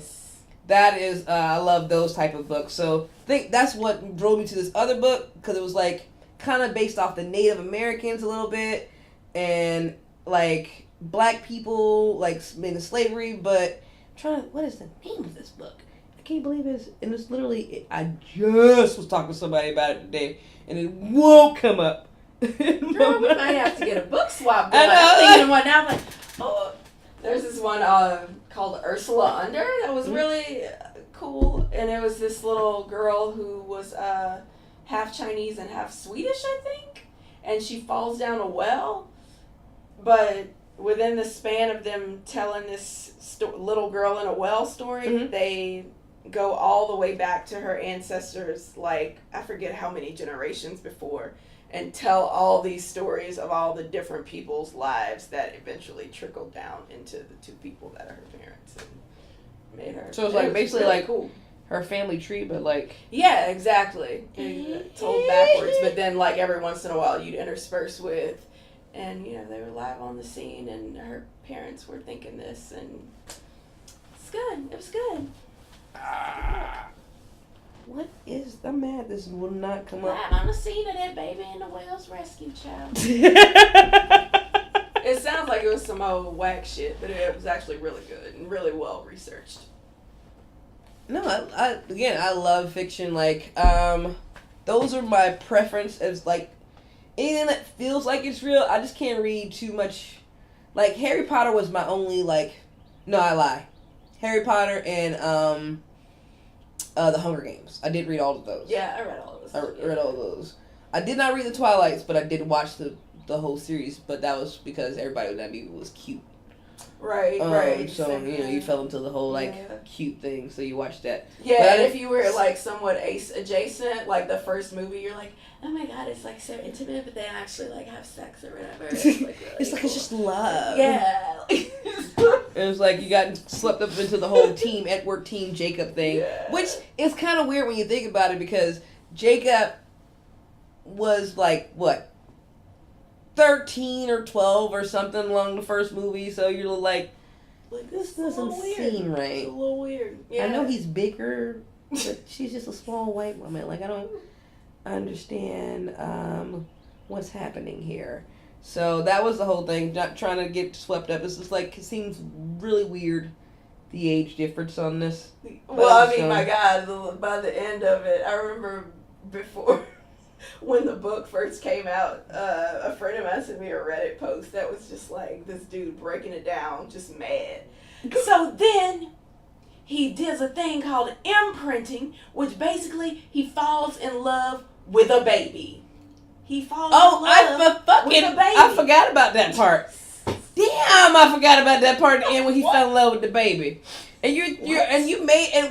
that is, I love those type of books. So I think that's what drove me to this other book, because it was like kind of based off the Native Americans a little bit, and like black people like in slavery. But what is the name of this book? I can't believe it's literally, I just was talking to somebody about it today, and it won't come up.
Girl, we might have to get a book swap.
I know.
I'm thinking of one now. I'm like, oh, there's this one called Ursula Under that was really cool, and it was this little girl who was half Chinese and half Swedish, I think, and she falls down a well, but within the span of them telling this little girl in a well story, they go all the way back to her ancestors, like I forget how many generations before, and tell all these stories of all the different people's lives that eventually trickled down into the two people that are her parents and made her.
So it's like basically
really
like
cool.
Her family tree, but like,
Yeah, exactly. Told backwards, but then like every once in a while you'd intersperse with, and you know they were live on the scene, and her parents were thinking this, and it's good. It was good.
what is the mad? This will not come up.
Live on the scene of that baby in the whale's rescue, child. It sounds like it was some old whack shit, but it was actually really good and really well researched.
No, I love fiction. Like, those are my preference. As like anything that feels like it's real. I just can't read too much. Like Harry Potter was my only like. No, I lie. Harry Potter and the Hunger Games. I did read all of those.
Yeah, I read all of those.
I read all of those. I did not read the Twilights, but I did watch the whole series. But that was because everybody in that movie was cute.
Right, right.
So, you know, you fell into the whole, like, cute thing, so you watched that.
Yeah, and if you were, like, somewhat ace adjacent, like, the first movie, you're like, oh my god, it's, like, so intimate, but they actually, like, have sex or whatever. It's, like, really
it's like,
cool.
it's just love.
Yeah.
It was like you got swept up into the whole Team Edward, Team Jacob thing, which is kind of weird when you think about it, because Jacob was, like, what? 13 or 12 or something along the first movie, so you're like this doesn't seem right.
It's a little weird. Yeah.
I know he's bigger, but she's just a small white woman. Like, I don't understand what's happening here. So that was the whole thing, not trying to get swept up. It's just like, it seems really weird, the age difference on this.
Well, I mean, my God, by the end of it, I remember before when the book first came out, a friend of mine sent me a Reddit post that was just like this dude breaking it down, just mad. So then he does a thing called imprinting, which basically he falls in love with a baby. He falls in love with a baby.
I forgot about that part. Damn, I forgot about that part at the end when he fell in love with the baby. And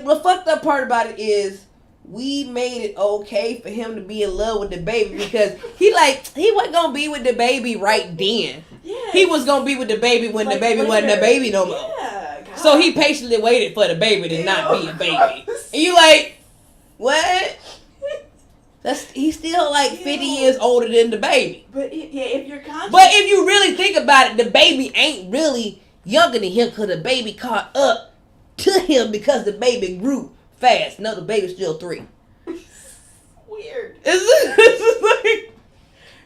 the fucked up part about it is, we made it okay for him to be in love with the baby, because he wasn't gonna be with the baby right then.
Yeah.
He was gonna be with the baby when the baby wasn't a baby no more.
Yeah, God.
So he patiently waited for the baby to not be a baby. And you like, what? He's still like 50 years older than the baby.
But if you're conscious.
But if you really think about it, the baby ain't really younger than him, because the baby caught up to him because the baby grew fast. No, the baby's still 3.
Weird.
It's like,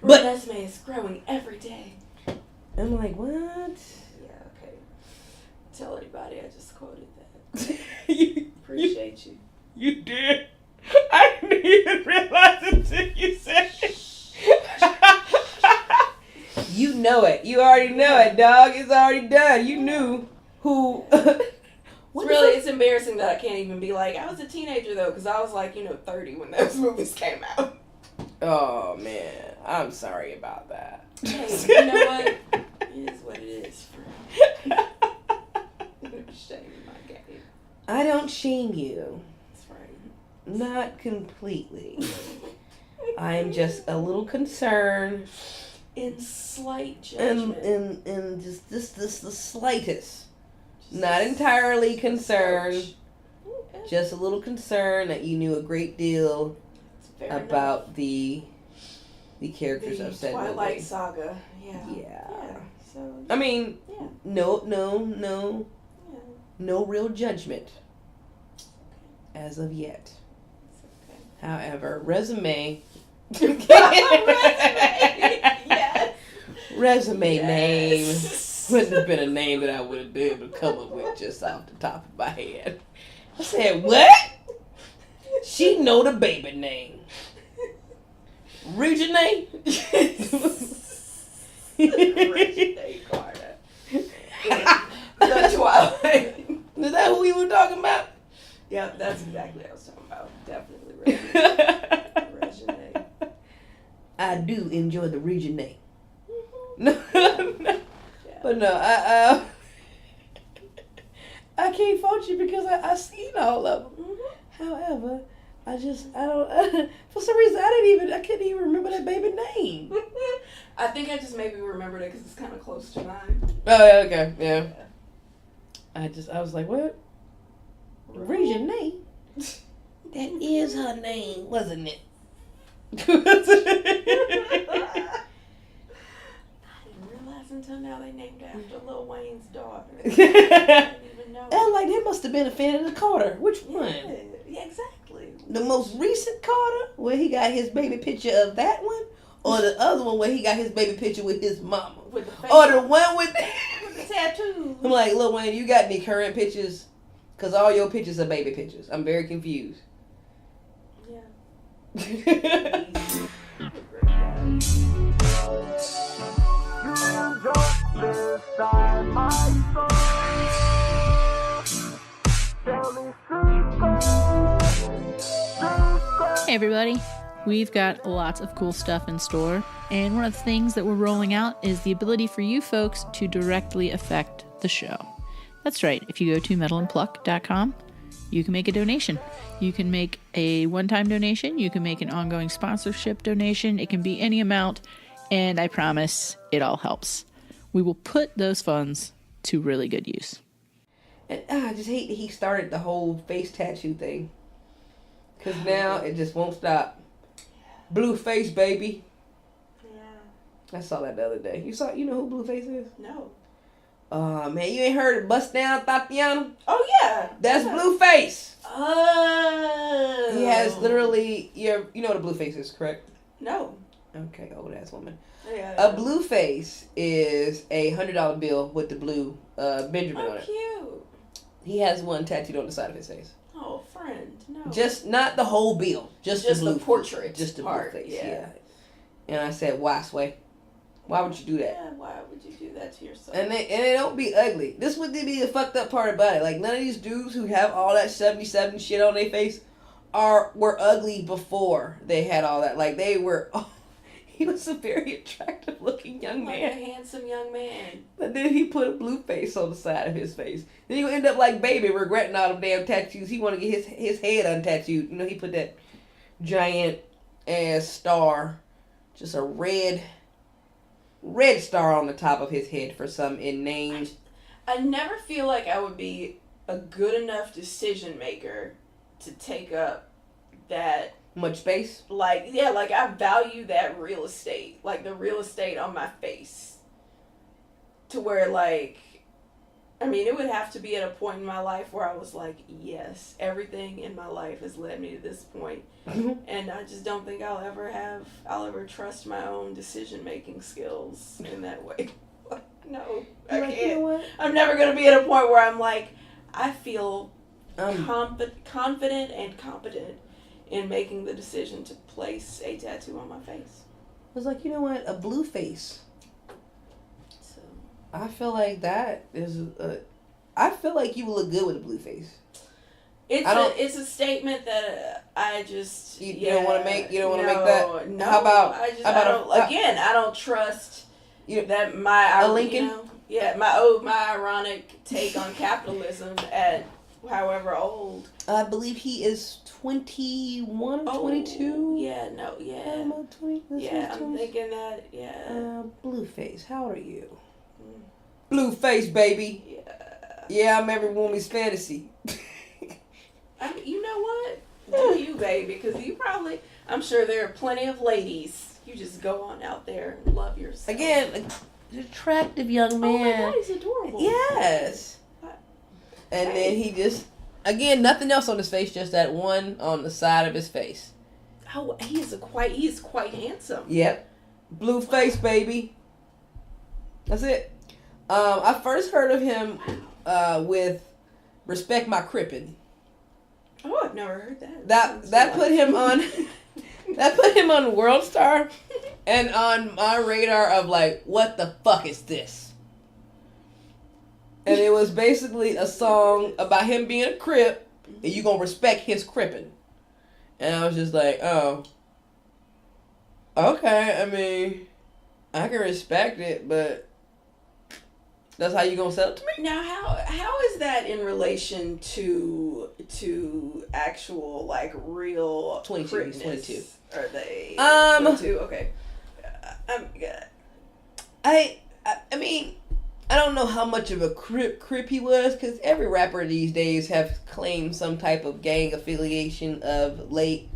but
resume is growing every day.
I'm like, what?
Yeah, okay. Tell anybody I just quoted that. Appreciate you.
You did. I didn't even realize it until you said it. You know it. You already know it, dog. It's already done. You knew who.
It's embarrassing that I can't even be like, I was a teenager though, because I was like, 30 when those movies came out.
Oh man. I'm sorry about that.
Hey, you know what? It is what it is. Shame my game.
I don't shame you.
That's right.
Not completely. I'm just a little concerned.
In slight judgment.
And just the slightest. Not entirely concerned. Just a little concerned that you knew a great deal about the characters of said
Twilight
movie.
Saga. Yeah. So.
I mean,
Yeah.
No real judgment as of yet.
Okay.
However, resume.
Yes.
Resume
Yes.
name wouldn't have been a name that I would have been able to come up with just off the top of my head. I said, what? She know the baby name. Renate?
Renate Carter. The Twilight.
Is that who we were talking about?
Yep, that's exactly what I was talking about. Definitely Renate.
I do enjoy the Renate.
Mm-hmm.
No,
Yeah.
but no, I can't fault you because I seen all of them.
Mm-hmm.
However, I don't. For some reason, I couldn't even remember that baby name.
I think I just maybe remembered it because it's kind of close to mine.
Oh, yeah, okay, yeah. I was like, what? Renate? That is her name, wasn't it?
I didn't realize until now they named after Lil Wayne's daughter. I didn't even know.
And like, they must have been a fan of the Carter. Which one?
Yeah, exactly.
The most recent Carter, where he got his baby picture of that one? Or the other one where he got his baby picture with his mama?
With the face.
Or the one with
the tattoo.
I'm like, Lil Wayne, you got any current pictures? Because all your pictures are baby pictures. I'm very confused.
Yeah.
Hey everybody, we've got lots of cool stuff in store, and one of the things that we're rolling out is the ability for you folks to directly affect the show. That's right, if you go to metalandpluck.com, you can make a donation. You can make a one-time donation, you can make an ongoing sponsorship donation, it can be any amount, and I promise it all helps. We will put those funds to really good use.
And I just hate that he started the whole face tattoo thing. Because now it just won't stop. Blue face, baby.
Yeah.
I saw that the other day. You know who Blueface is?
No.
Man, you ain't heard of Bust Down Tatiana?
Oh, yeah.
That's Blueface.
Oh.
He has literally, you know what a Blueface is, correct?
No.
Okay, old ass woman.
Yeah.
A Blueface is a $100 bill with the blue Benjamin on it.
Cute.
He has one tattooed on the side of his face.
Oh, friend. No.
Just not the whole bill. Just the blue
portrait.
Just the
part.
Blueface,
Yeah.
And I said, why, Sway? Why would you do that?
Yeah, why would you do that to yourself?
And they don't be ugly. This would be the fucked up part about it. Like, none of these dudes who have all that 77 shit on their face were ugly before they had all that. Like, they were... Oh, he was a very attractive looking young
like
man.
a handsome young man.
But then he put a blue face on the side of his face. Then you end up like Baby, regretting all them damn tattoos. He want to get his head untattooed. You know, he put that giant ass star, just a red star on the top of his head for some inane.
I never feel like I would be a good enough decision maker to take up that.
Much space?
Like, yeah, like I value that real estate. Like the real estate on my face. To where, like, I mean, it would have to be at a point in my life where I was like, yes, everything in my life has led me to this point. And I just don't think I'll ever trust my own decision-making skills in that way. No, I can't.
You know what?
I'm never going to be at a point where I'm like, I feel confident and competent in making the decision to place a tattoo on my face.
I was like, you know what? A blue face.
So
I feel like that is I feel like you would look good with a blue face.
It's a statement that I just
you don't want to make. You don't want to
no,
make that.
No,
how about
I don't trust that my
Lincoln?
my ironic take on capitalism at however old.
I believe he is 21 or 22.
Yeah, no, yeah.
I'm 20,
I'm thinking that, yeah.
Blueface, how old are you? Blueface, baby. Yeah, I'm every woman's fantasy.
I mean, you know what? Do you, baby? Because I'm sure there are plenty of ladies. You just go on out there and love yourself.
Again, an attractive young man.
Oh my God, he's adorable.
Yes. And then he just, again, nothing else on his face, just that one on the side of his face.
Oh, he's quite handsome.
Yep. Blue face, baby. That's it. I first heard of him with Respect My Crippin'.
Oh, I've never heard that.
That put him on that put him on World Star and on my radar of like, what the fuck is this? And it was basically a song about him being a Crip and you gonna respect his crippin'. And I was just like, oh, okay, I mean, I can respect it, but that's how you gonna sell it to me?
Now, how is that in relation to actual like real
22?
Are they 22? Okay.
I mean, I don't know how much of a crip he was, because every rapper these days have claimed some type of gang affiliation of late.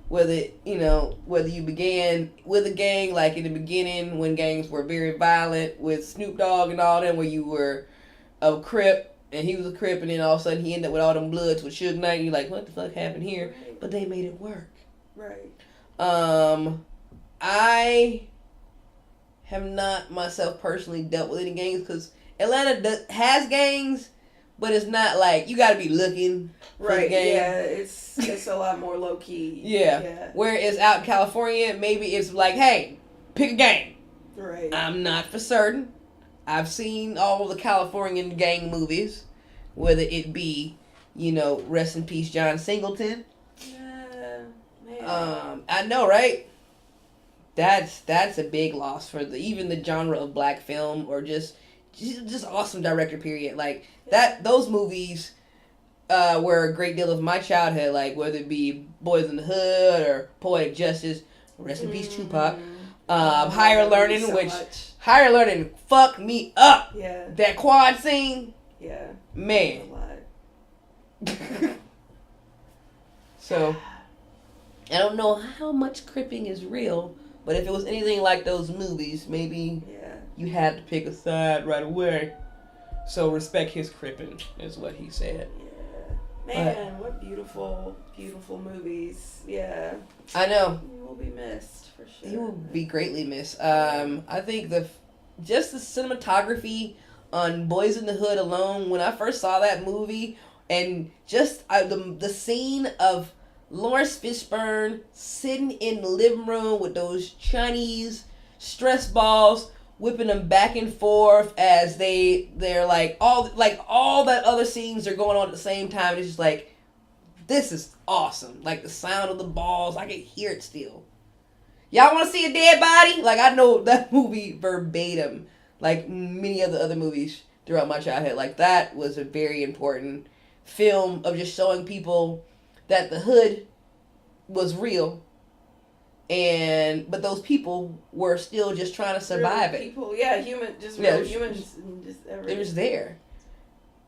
Whether you began with a gang, like in the beginning when gangs were very violent with Snoop Dogg and all them, where you were a Crip and he was a Crip, and then all of a sudden he ended up with all them Bloods with Suge Knight, and you're like, what the fuck happened here?
Right.
But they made it work.
Right.
I have not myself personally dealt with any gangs, because Atlanta has gangs, but it's not like you gotta be looking for the gang.
Yeah, it's a lot more low key.
Yeah. Whereas out in California, maybe it's like, hey, pick a gang.
Right.
I'm not for certain. I've seen all the Californian gang movies, whether it be, rest in peace, John Singleton.
Yeah, man.
I know, right? That's a big loss for even the genre of black film, or just awesome director, period. Like those movies were a great deal of my childhood, like whether it be Boys in the Hood or Poetic Justice, rest in peace Tupac. Higher Learning, Higher Learning fucked me up.
Yeah.
That quad scene.
Yeah.
Man.
A lot.
So, I don't know how much cripping is real, but if it was anything like those movies, maybe you had to pick a side right away. So respect his cripping, is what he said.
Yeah. Man, what beautiful, beautiful movies. Yeah.
I know.
He will be missed, for sure.
He will be greatly missed. I think just the cinematography on Boys in the Hood alone, when I first saw that movie, and just the scene of Lawrence Fishburne sitting in the living room with those Chinese stress balls, whipping them back and forth as they're like all that other scenes are going on at the same time. It's just like, this is awesome. Like the sound of the balls, I can hear it still. Y'all want to see a dead body? Like, I know that movie verbatim, like many of the other movies throughout my childhood. Like, that was a very important film of just showing people that the hood was real, but those people were still just trying to survive
real
it.
People, humans, just everything.
It was there.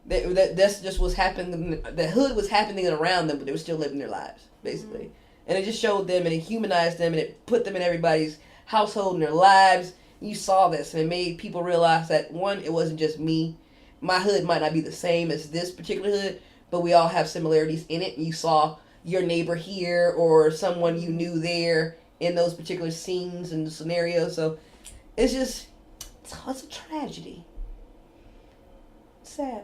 That's just what's happening. The hood was happening around them, but they were still living their lives, basically. Mm-hmm. And it just showed them, and it humanized them, and it put them in everybody's household and their lives. You saw this, and it made people realize that, one, it wasn't just me. My hood might not be the same as this particular hood, but we all have similarities in it. And you saw your neighbor here or someone you knew there in those particular scenes and scenarios. So it's a tragedy. Sad.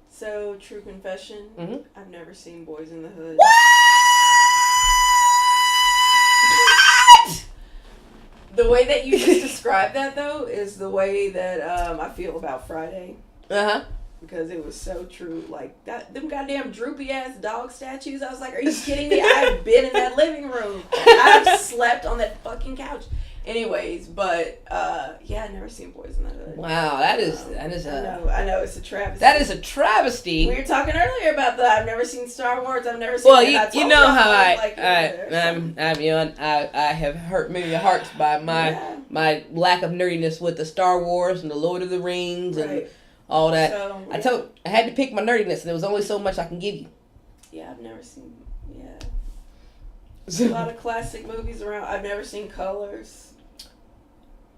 So, true confession,
mm-hmm.
I've never seen Boys in the Hood.
What?
The way that you just described that, though, is the way that I feel about Friday.
Uh-huh.
because it was so true. Like that, them goddamn droopy ass dog statues. I was like, are you kidding me? I've been in that living room. I've slept on that fucking couch. Anyways, but yeah, I've never seen Boys in the Hood.
Wow, that is
I know it's a travesty.
That is a travesty.
We were talking earlier about that. I've never seen Star Wars. I've never seen.
Well,
it.
you know how I have hurt many hearts by my lack of nerdiness with the Star Wars and the Lord of the Rings and all that. So, I had to pick my nerdiness, and there was only so much I can give you.
Yeah, I've never seen. Yeah, a lot of classic movies around. I've never seen Colors.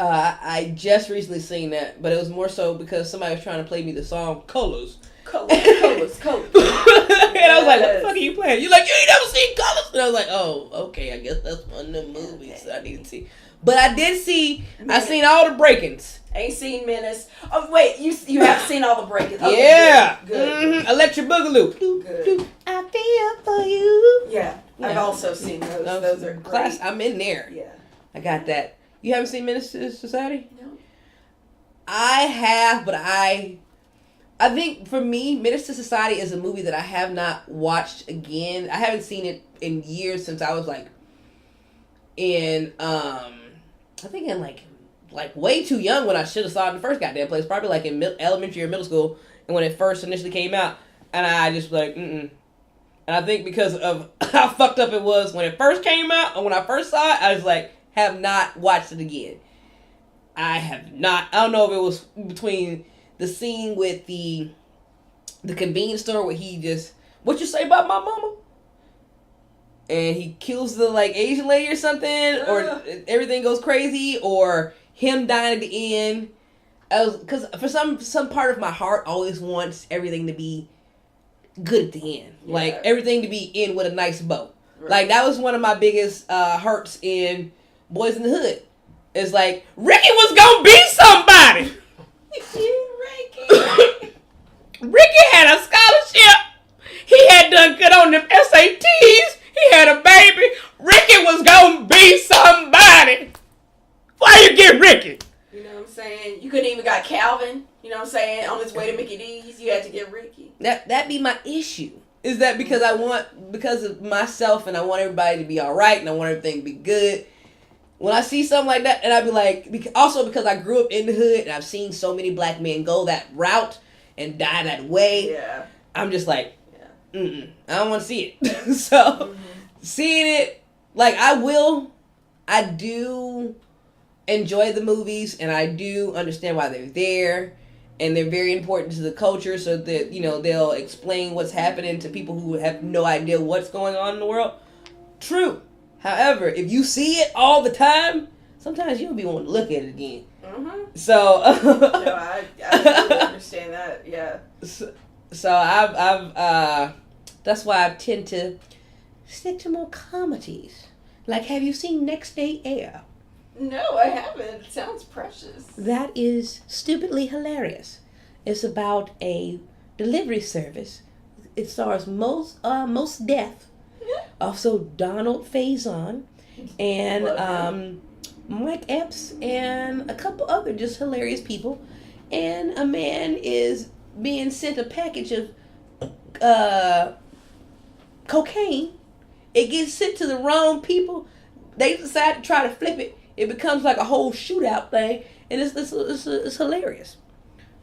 I just recently seen that, but it was more so because somebody was trying to play me the song Colors.
Colors.
And I was like, what the fuck are you playing? You're like, you ain't never seen Colors? And I was like, oh, okay, I guess that's one of the movies that I need to see. But I did see, I seen all the break-ins.
Ain't seen Menace. Oh, wait, you have seen all the break-ins. Okay,
yeah.
Good.
Electric Boogaloo.
Good.
I feel for you.
Yeah, I've also seen those. Those are
class.
great.
I'm in there.
Yeah.
I got that. You haven't seen Menace to Society?
No.
I have, but I think for me, Menace to Society is a movie that I have not watched again. I haven't seen it in years since I was like in I think in like way too young when I should have saw it in the first goddamn place. Probably like in elementary or middle school, and when it first initially came out, and I just like And I think because of how fucked up it was when it first came out, and when I first saw it, I was like, have not watched it again. I have not. I don't know if it was between the scene with the convenience store where he just, what you say about my mama? And he kills the like Asian lady or something, or everything goes crazy, or him dying at the end. Because for some part of my heart always wants everything to be good at the end.
Yeah.
Like everything to be in with a nice bow. Right. Like that was one of my biggest hurts in Boys in the Hood. It's like, Ricky was gonna be somebody. Ricky had a scholarship. He had done good on them SATs. He had a baby. Ricky was gonna be somebody. Why you get Ricky?
You know what I'm saying? You couldn't even got Calvin. You know what I'm saying? On his way to Mickey D's, you had to get Ricky.
That be my issue. Is that because because of myself, and I want everybody to be all right, and I want everything to be good. When I see something like that, and I be like, also because I grew up in the hood, and I've seen so many black men go that route and die that way.
Yeah.
I'm just like, I don't want to see it. So, seeing it, like I do enjoy the movies, and I do understand why they're there. And they're very important to the culture, so that, they'll explain what's happening to people who have no idea what's going on in the world. True. However, if you see it all the time, sometimes you'll be wanting to look at it again.
Mm-hmm.
So,
no, I totally understand that. Yeah.
So I've that's why I tend to stick to more comedies. Like, have you seen Next Day Air?
No, I haven't. It sounds precious.
That is stupidly hilarious. It's about a delivery service. It stars Most Def, also Donald Faison, and Mike Epps, and a couple other just hilarious people. And a man is being sent a package of cocaine. It gets sent to the wrong people. They decide to try to flip it. It becomes like a whole shootout thing, and it's hilarious.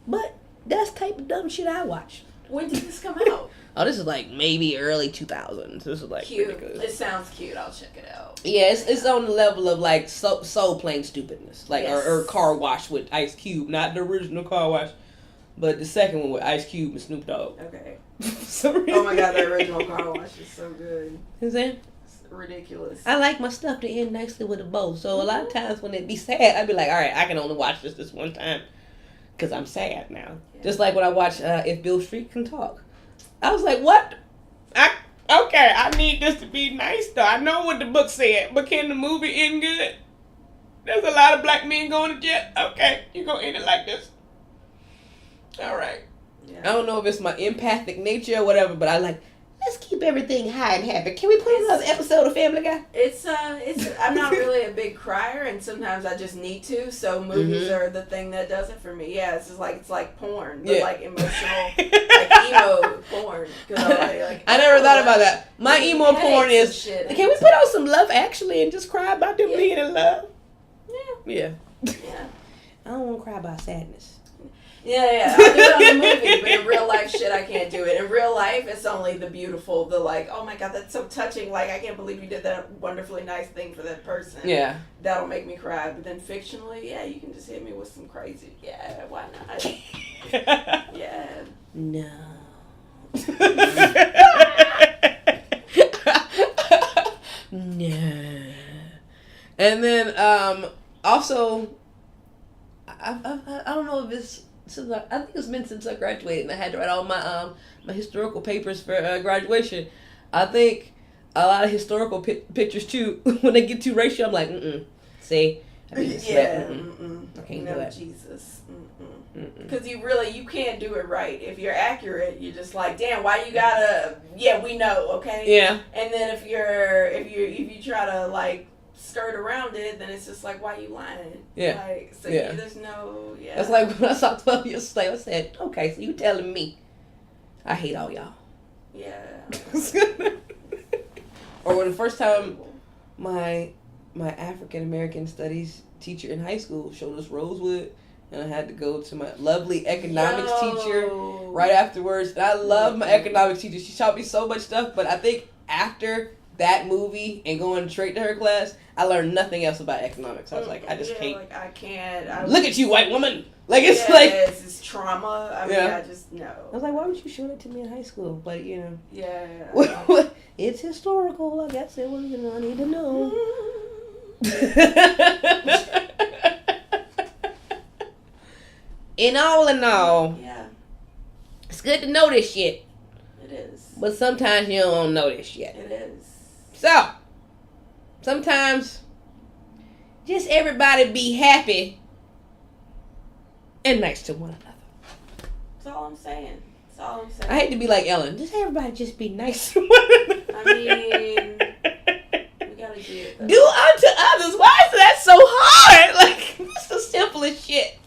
But that's the type of dumb shit I watch.
When did this come out?
Oh, this is like maybe early 2000s. This is like
cute.
Ridiculous.
It sounds cute. I'll check it out.
Yeah, it's on the level of like Soul Plane stupidness, like
Yes.
or Car Wash with Ice Cube, not the original Car Wash, but the second one with Ice Cube and Snoop Dogg.
Okay.
So
Oh my god, the original Car Wash is so good.
You know
Ridiculous.
I like my stuff to end nicely with a bow. So a lot of times when it be sad, I'd be like, all right, I can only watch this one time because I'm sad now.
Yeah.
Just like when I watch If Bill Street Can Talk. I was like, what? Okay, I need this to be nice though. I know what the book said, but can the movie end good? There's a lot of black men going to jail. Okay, you're going to end it like this. All right.
Yeah.
I don't know if it's my empathic nature or whatever, but I like, let's keep everything high and happy. Can we put another episode of Family Guy?
It's I'm not really a big crier, and sometimes I just need to. So movies are the thing that does it for me. Yeah, it's like porn, but like emotional, like emo porn.
I never thought about that. My emo porn is. Can we put on some Love Actually and just cry about them being in love? Yeah. I don't want to cry about sadness.
Yeah, I'll do it on the movie, but in real life, shit, I can't do it. In real life, it's only the beautiful, the like, oh my god, that's so touching, like, I can't believe you did that wonderfully nice thing for that person.
Yeah. That'll
make me cry, but then fictionally, yeah, you can just hit me with some crazy, why not? Yeah.
No. No. And then, also, I don't know if it's, I think it's been since I graduated and I had to write all my my historical papers for graduation. I think a lot of historical pictures too, when they get too racial, I'm like, see, I can't do it.
Jesus. Because you can't do it right. If you're accurate, you're just like, damn, why you gotta, we know, okay?
Yeah.
And then if you try to like skirt around it, then it's just like, why you lying?
Yeah.
Like, so there's no,
That's like when I saw 12 Years a Slave, I said, okay, so you telling me I hate all y'all.
Yeah.
Or when the first time my African American studies teacher in high school showed us Rosewood, and I had to go to my lovely economics teacher right afterwards. And I love my economics teacher. She taught me so much stuff, but I think after that movie and going straight to her class, I learned nothing else about economics. I was like, I just can't.
Like, I can't.
Look at you, white woman. Like, it's
it's trauma. I mean, I just, no.
I was like, why would you show it to me in high school? But, you know.
Yeah.
It's historical. I guess it was, I need to know. In all, it's good to know this shit.
It is.
But sometimes you don't know this shit.
It is.
So, sometimes, just everybody be happy and nice to one another.
That's all I'm saying.
I hate to be like Ellen. Just everybody just be nice to one another.
I mean, we gotta do it.
Do unto others. Why is that so hard? Like, it's the simplest shit.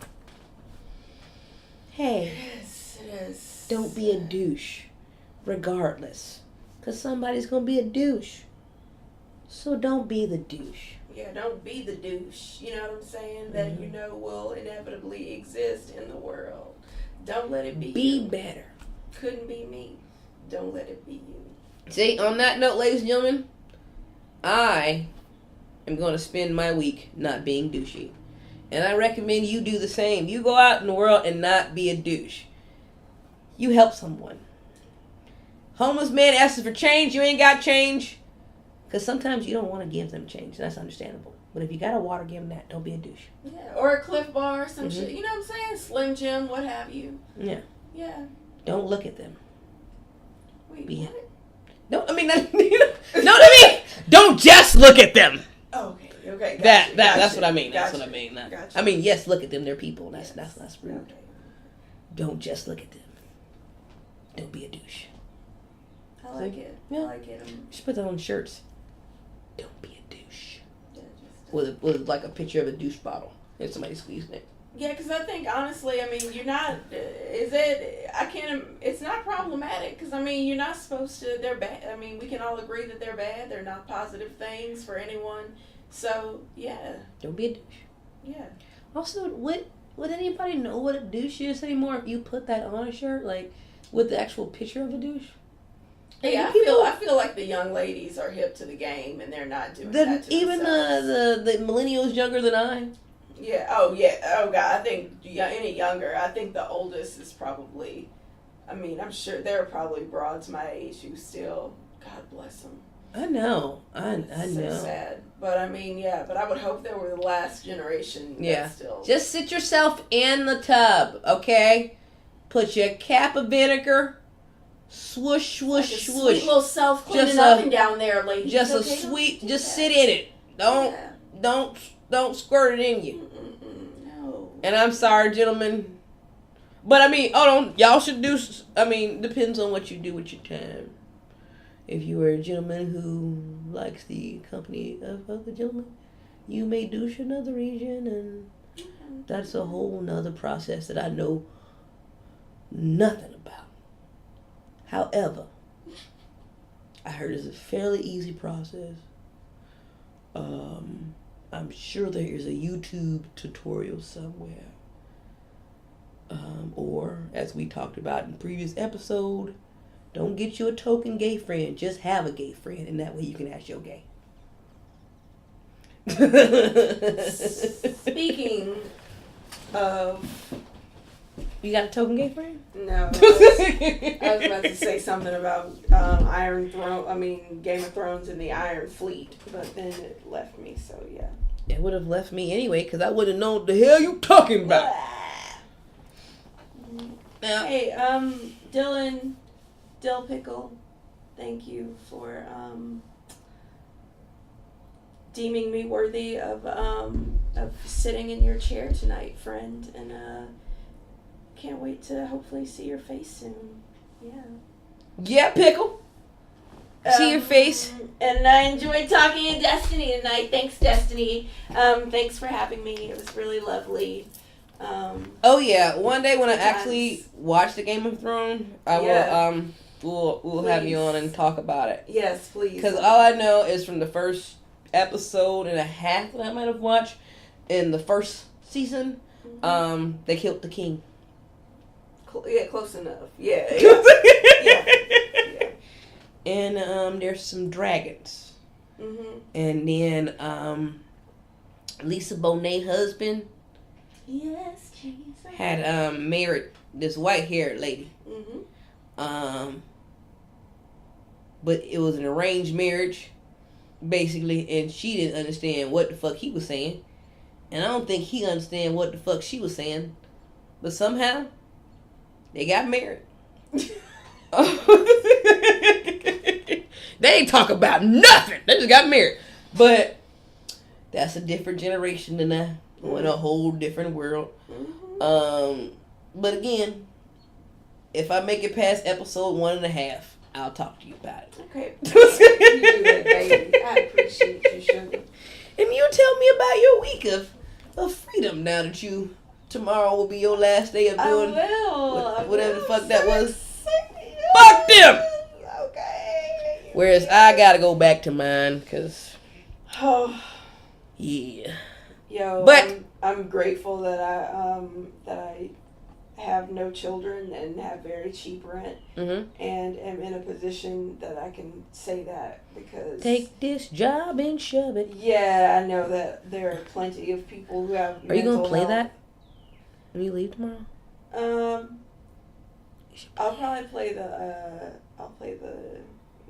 Hey.
Yes, it is.
Don't be a douche. Regardless. Because somebody's going to be a douche. So don't be the douche.
Yeah, don't be the douche. You know what I'm saying? That you know will inevitably exist in the world. Don't let it be
Be
you.
better.
Couldn't be me. Don't let it be you.
See, on that note, ladies and gentlemen, I am going to spend my week not being douchey. And I recommend you do the same. You go out in the world and not be a douche. You help someone. Homeless man asks for change, you ain't got change. Because sometimes you don't want to give them change. That's understandable. But if you got a water, give them that. Don't be a douche.
Yeah, or a Cliff Bar, some shit. You know what I'm saying? Slim Jim, what have you.
Yeah.
Yeah.
Don't look at them.
Wait, what?
No, I mean, no, I mean, don't just look at them.
Oh, okay.
That's what I mean. That's what I mean.
Gotcha.
I mean, yes, look at them. They're people. That's rude.
Okay.
Don't just look at them. Don't be a douche.
I like it.
Yeah.
I like it.
Just put that on shirts. Don't be a douche.
Yeah,
With like a picture of a douche bottle and somebody squeezing it.
Yeah, because I think, honestly, I mean, you're not, it's not problematic, because, I mean, you're not supposed to, they're bad. I mean, we can all agree that they're bad. They're not positive things for anyone. So, yeah.
Don't be a douche.
Yeah.
Also, would anybody know what a douche is anymore if you put that on a shirt, like, with the actual picture of a douche?
Yeah, I feel like the young ladies are hip to the game, and they're not doing that to
even the millennials younger than I.
Yeah. Oh, yeah. Oh, God. I think any younger. I think the oldest is probably. I mean, I'm sure there are probably broads my age who still. God bless them.
I know. I
So
know.
sad. But I mean, yeah. But I would hope they were the last generation.
Yeah.
That still.
Just sit yourself in the tub, okay? Put your cap of vinegar. Swoosh, swoosh,
like a
swoosh.
Sweet little self cleaning oven down there, ladies.
Just
okay?
a sweet. Just sit in it. Don't squirt it in you.
No.
And I'm sorry, gentlemen. But I mean, y'all should do. I mean, depends on what you do with your time. if you are a gentleman who likes the company of other gentlemen, you may douche another region, and that's a whole nother process that I know nothing about. However, I heard it's a fairly easy process. I'm sure there is a YouTube tutorial somewhere. Or, as we talked about in previous episode, don't get you a token gay friend. Just have a gay friend, and that way you can ask your gay.
Speaking of...
You got a token gay friend?
No. I was about to say something about Game of Thrones and the Iron Fleet, but then it left me, so yeah.
It would have left me anyway, because I wouldn't know what the hell you talking about. Now,
Hey, Dylan, Dill Pickle, thank you for deeming me worthy of sitting in your chair tonight, friend, and can't wait to hopefully see your face soon.
yeah, Pickle. See your face.
And I enjoyed talking to Destinee tonight. Thanks, Destinee. Thanks for having me. It was really lovely.
Oh yeah, one day when I
Sometimes.
actually watch the Game of Thrones, I will we'll have you on and talk about it.
Yes, please.
Because all I know is from the first episode and a half that I might have watched in the first season, they killed the king.
Yeah, close enough. Yeah.
And there's some dragons.
Mm-hmm.
And then Lisa Bonet's husband
Yes, Jesus.
had married this white-haired lady.
Mm-hmm.
But it was an arranged marriage, basically, and she didn't understand what the fuck he was saying. And I don't think he understand what the fuck she was saying. But somehow, they got married. They ain't talk about nothing. They just got married. But that's a different generation than that. We're in a whole different world.
Mm-hmm.
But again, if I make it past episode 1.5, I'll talk to you about it.
Okay. You do that, baby. I appreciate you, sugar.
And you tell me about your week of freedom now that tomorrow will be your last day of doing whatever the fuck that was. Fuck them!
Okay.
Whereas I gotta go back to mine, cause yeah.
Yo,
But
I'm grateful that I have no children and have very cheap rent, and am in a position that I can say that because
take this job and shove it.
Yeah, I know that there are plenty of people who have.
Are you gonna play
health.
that when you leave tomorrow?
I'll probably play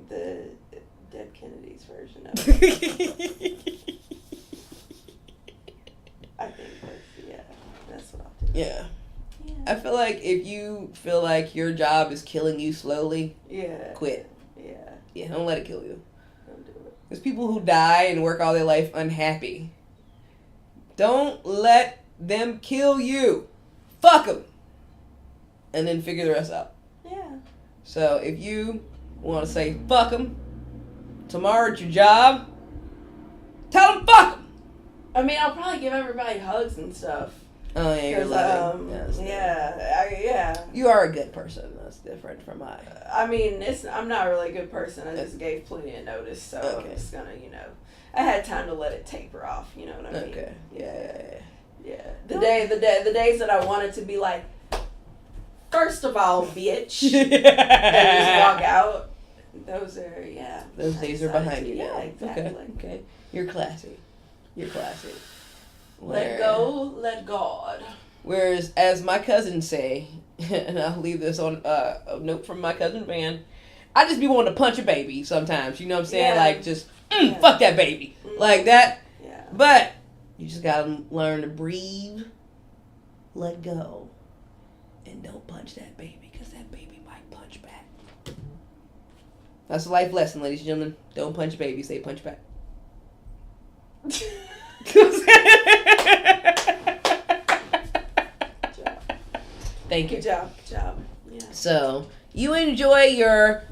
the Dead Kennedys version of it. I think that's what I'll do.
Yeah. I feel like if you feel like your job is killing you slowly, quit. Yeah, don't let it kill you.
Don't do it.
There's people who die and work all their life unhappy. Don't let them kill you. Fuck them. And then figure the rest out.
Yeah.
So if you want to say fuck them tomorrow at your job, tell them fuck them.
I mean, I'll probably give everybody hugs and stuff.
Oh yeah, you're loving.
Yeah.
You are a good person. That's different from mine.
I mean, I'm not really a good person. I just gave plenty of notice, so
Okay.
I'm just gonna, I had time to let it taper off. You know what I mean?
Okay. Yeah.
The days that I wanted to be like, first of all, bitch, and just walk out. Those are
Those days are behind you now.
Yeah, exactly.
Okay. You're classy.
Let go, let God.
Whereas, as my cousins say, and I'll leave this on a note from my cousin Van, I just be wanting to punch a baby sometimes. You know what I'm saying?
Yeah.
Like, just, fuck that baby. Like that.
Yeah.
But you just gotta learn to breathe, let go, and don't punch that baby, because that baby might punch back. That's a life lesson, ladies and gentlemen. Don't punch babies, they punch back. Thank you.
Good job. Yeah.
So, you enjoy your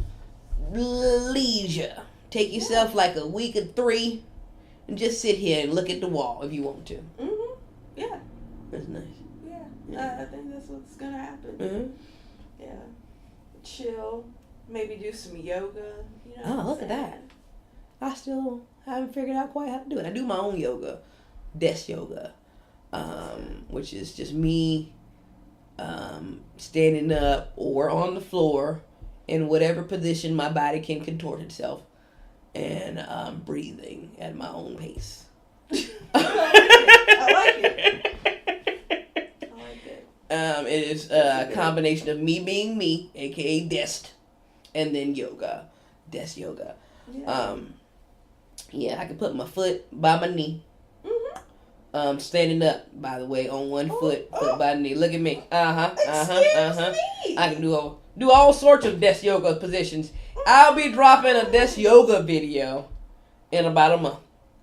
leisure. Take yourself like a week or 3 and just sit here and look at the wall if you want to.
Mm-hmm. Yeah.
That's nice.
Yeah. I think that's what's going to happen.
Mm-hmm.
Yeah. Chill. Maybe do some yoga. You know what I'm
Look at
saying?
that. I still haven't figured out quite how to do it. I do my own yoga, desk yoga, which is just me standing up or on the floor in whatever position my body can contort itself, and breathing at my own pace.
I like it.
It is a combination of me being me, aka desk, and then yoga, desk yoga.
Yeah.
I can put my foot by my knee.
Mm-hmm.
Standing up, by the way, on one foot by the knee. Look at me.
Excuse me.
I can do all sorts of desk yoga positions. I'll be dropping a desk yoga video in about a month.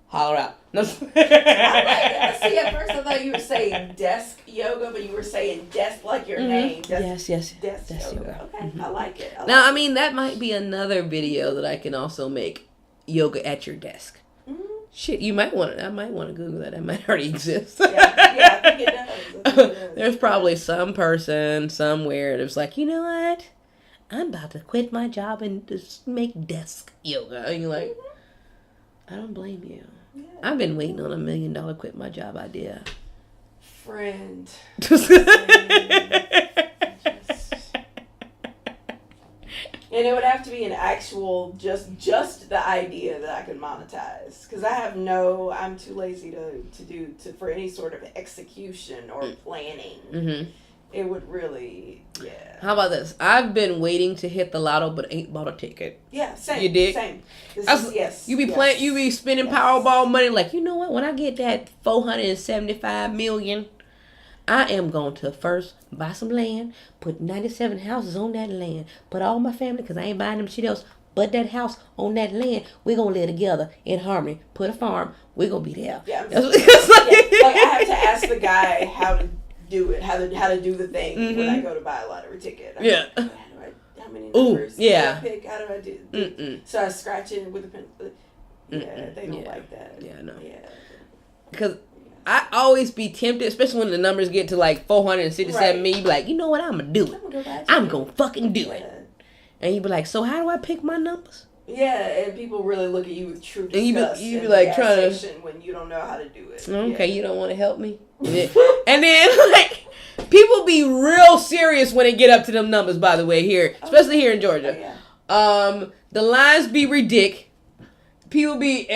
Holler out. No.
See, at first I thought you were saying desk yoga, but you were saying desk like your name.
Yes.
Desk
Desk
yoga.
yoga.
Okay, I like it.
Now, I mean, that might be another video that I can also make. Yoga at your desk.
Mm-hmm.
Shit, I might want to Google that. That might already exist.
Yeah, I think it does.
There's probably some person somewhere that's like, you know what? I'm about to quit my job and just make desk yoga. And you're like, I don't blame you.
Yeah.
I've been waiting on $1 million quit my job idea.
Friend. And it would have to be an actual, just the idea that I could monetize. Because I'm too lazy for any sort of execution or planning.
Mm-hmm.
It would really, yeah.
How about this? I've been waiting to hit the lotto, but ain't bought a ticket.
Yeah, same.
You dig?
Same.
Yes. You be spending Powerball money like, you know what? When I get that $475 million, I am going to first buy some land, put 97 houses on that land, put all my family, because I ain't buying them shit else, but that house on that land, we're going to live together in harmony. Put a farm, we're going to be there.
Yeah.
That's what it's like.
Like, I have to ask the guy how to do it, how to do the thing when I go to buy a lottery ticket. How many numbers do I pick? How do I do? So I scratch it with a pen. Yeah, they don't like that.
Yeah, no.
Yeah.
Because I always be tempted, especially when the numbers get to like 467 million, you be like, you know what, I'm going to do it. I'm going to fucking do it. And you be like, so how do I pick my numbers?
Yeah, and people really look at you with true disgust.
And you be like trying to,
when you don't know how to do it.
Okay, you don't want to help me? And then like, people be real serious when they get up to them numbers, by the way, here, especially here in Georgia.
Oh, yeah.
The lines be ridiculous. People be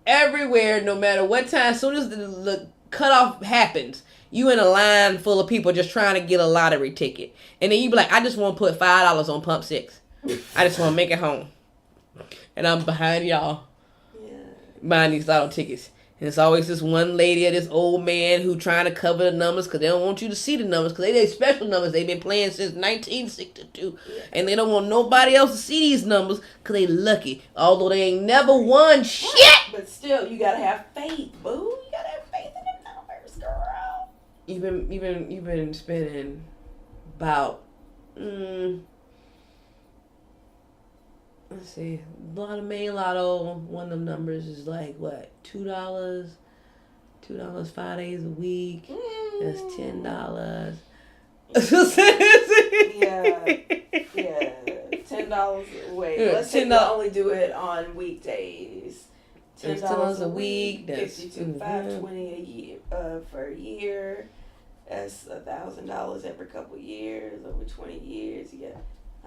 everywhere, no matter what time. As soon as the cutoff happens, you in a line full of people just trying to get a lottery ticket. And then you be like, I just want to put $5 on pump 6. I just want to make it home. And I'm behind y'all buying these lotto tickets. And it's always this one lady or this old man who trying to cover the numbers because they don't want you to see the numbers because they special numbers they've been playing since 1962. And they don't want nobody else to see these numbers because they lucky. Although they ain't never won shit.
But still, you got to have faith, boo. You got to have faith in the numbers, girl.
You've been spending about... let's see, main lotto, one of them numbers is like, what, $2? $2 5 days a week. That's $10.
Yeah. $10. Wait, let's say we only do it on weekdays. $10 a week. That's $520 a year for a year. That's $1,000 every couple years, over 20 years. Yeah.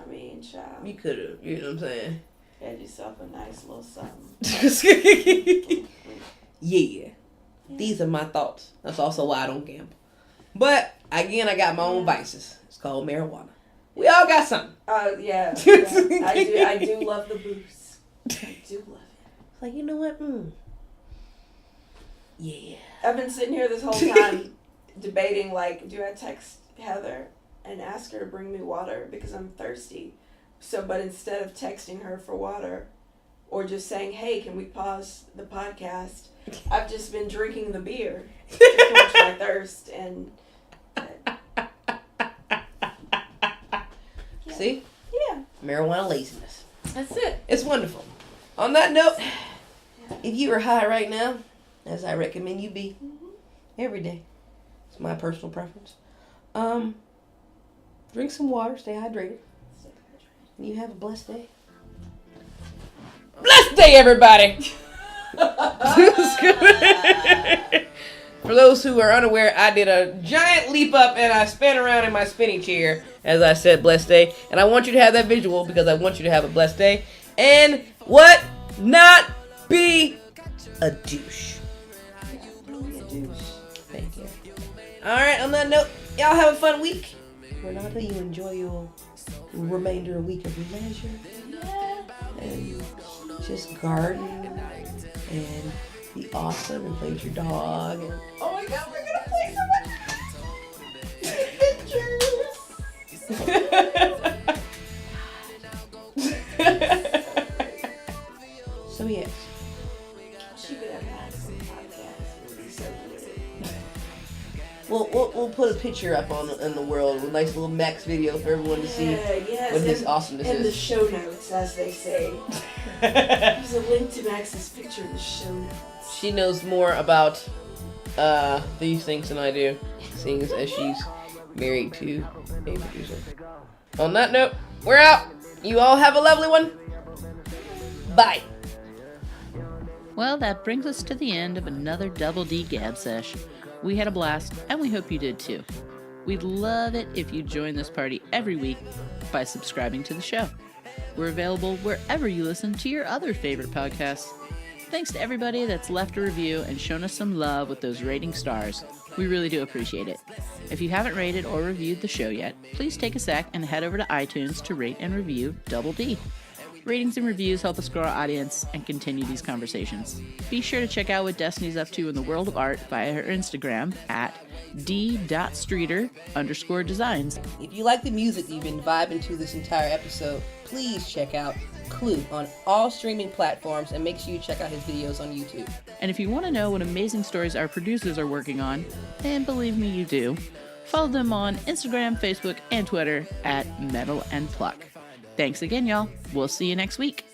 I mean, child.
You could have, you know what I'm saying?
Had yourself a nice little something.
Yeah. These are my thoughts. That's also why I don't gamble. But, again, I got my own vices. It's called marijuana. We all got something.
Yeah. I do love the booze. I do love it.
It's like, you know what? Yeah.
I've been sitting here this whole time debating, like, do I text Heather and ask her to bring me water because I'm thirsty? But instead of texting her for water or just saying, hey, can we pause the podcast, I've just been drinking the beer to quench my thirst. And
see?
Yeah.
Marijuana laziness.
That's it.
It's wonderful. On that note, if you are high right now, as I recommend you be, every day, it's my personal preference, drink some water, stay hydrated, and you have a blessed day. Blessed day, everybody! For those who are unaware, I did a giant leap up and I spin around in my spinning chair as I said blessed day. And I want you to have that visual because I want you to have a blessed day. And what? Not be a douche. Thank you. Alright, on that note, y'all have a fun week. Renate, you enjoy your remainder week of leisure. And just garden and be awesome and play with your dog. And, oh my god, we're gonna play some adventures! So yes.
She could have had some podcast. It would be so good.
We'll put a picture up in the world, a nice little Max video for everyone to see what his awesomeness is.
In the show notes, as they say. There's a link to Max's picture in the show notes.
She knows more about these things than I do, seeing as she's married to a producer. On that note, we're out. You all have a lovely one. Bye.
Well, that brings us to the end of another Double D Gab Sesh. We had a blast, and we hope you did too. We'd love it if you join this party every week by subscribing to the show. We're available wherever you listen to your other favorite podcasts. Thanks to everybody that's left a review and shown us some love with those rating stars. We really do appreciate it. If you haven't rated or reviewed the show yet, please take a sec and head over to iTunes to rate and review Double D. Ratings and reviews help us grow our audience and continue these conversations. Be sure to check out what Destinee's up to in the world of art via her Instagram at d.streeter_designs.
If you like the music you've been vibing to this entire episode, please check out Clew on all streaming platforms and make sure you check out his videos on YouTube.
And if you want to know what amazing stories our producers are working on, and believe me you do, follow them on Instagram, Facebook, and Twitter at Metal and Pluck. Thanks again, y'all. We'll see you next week.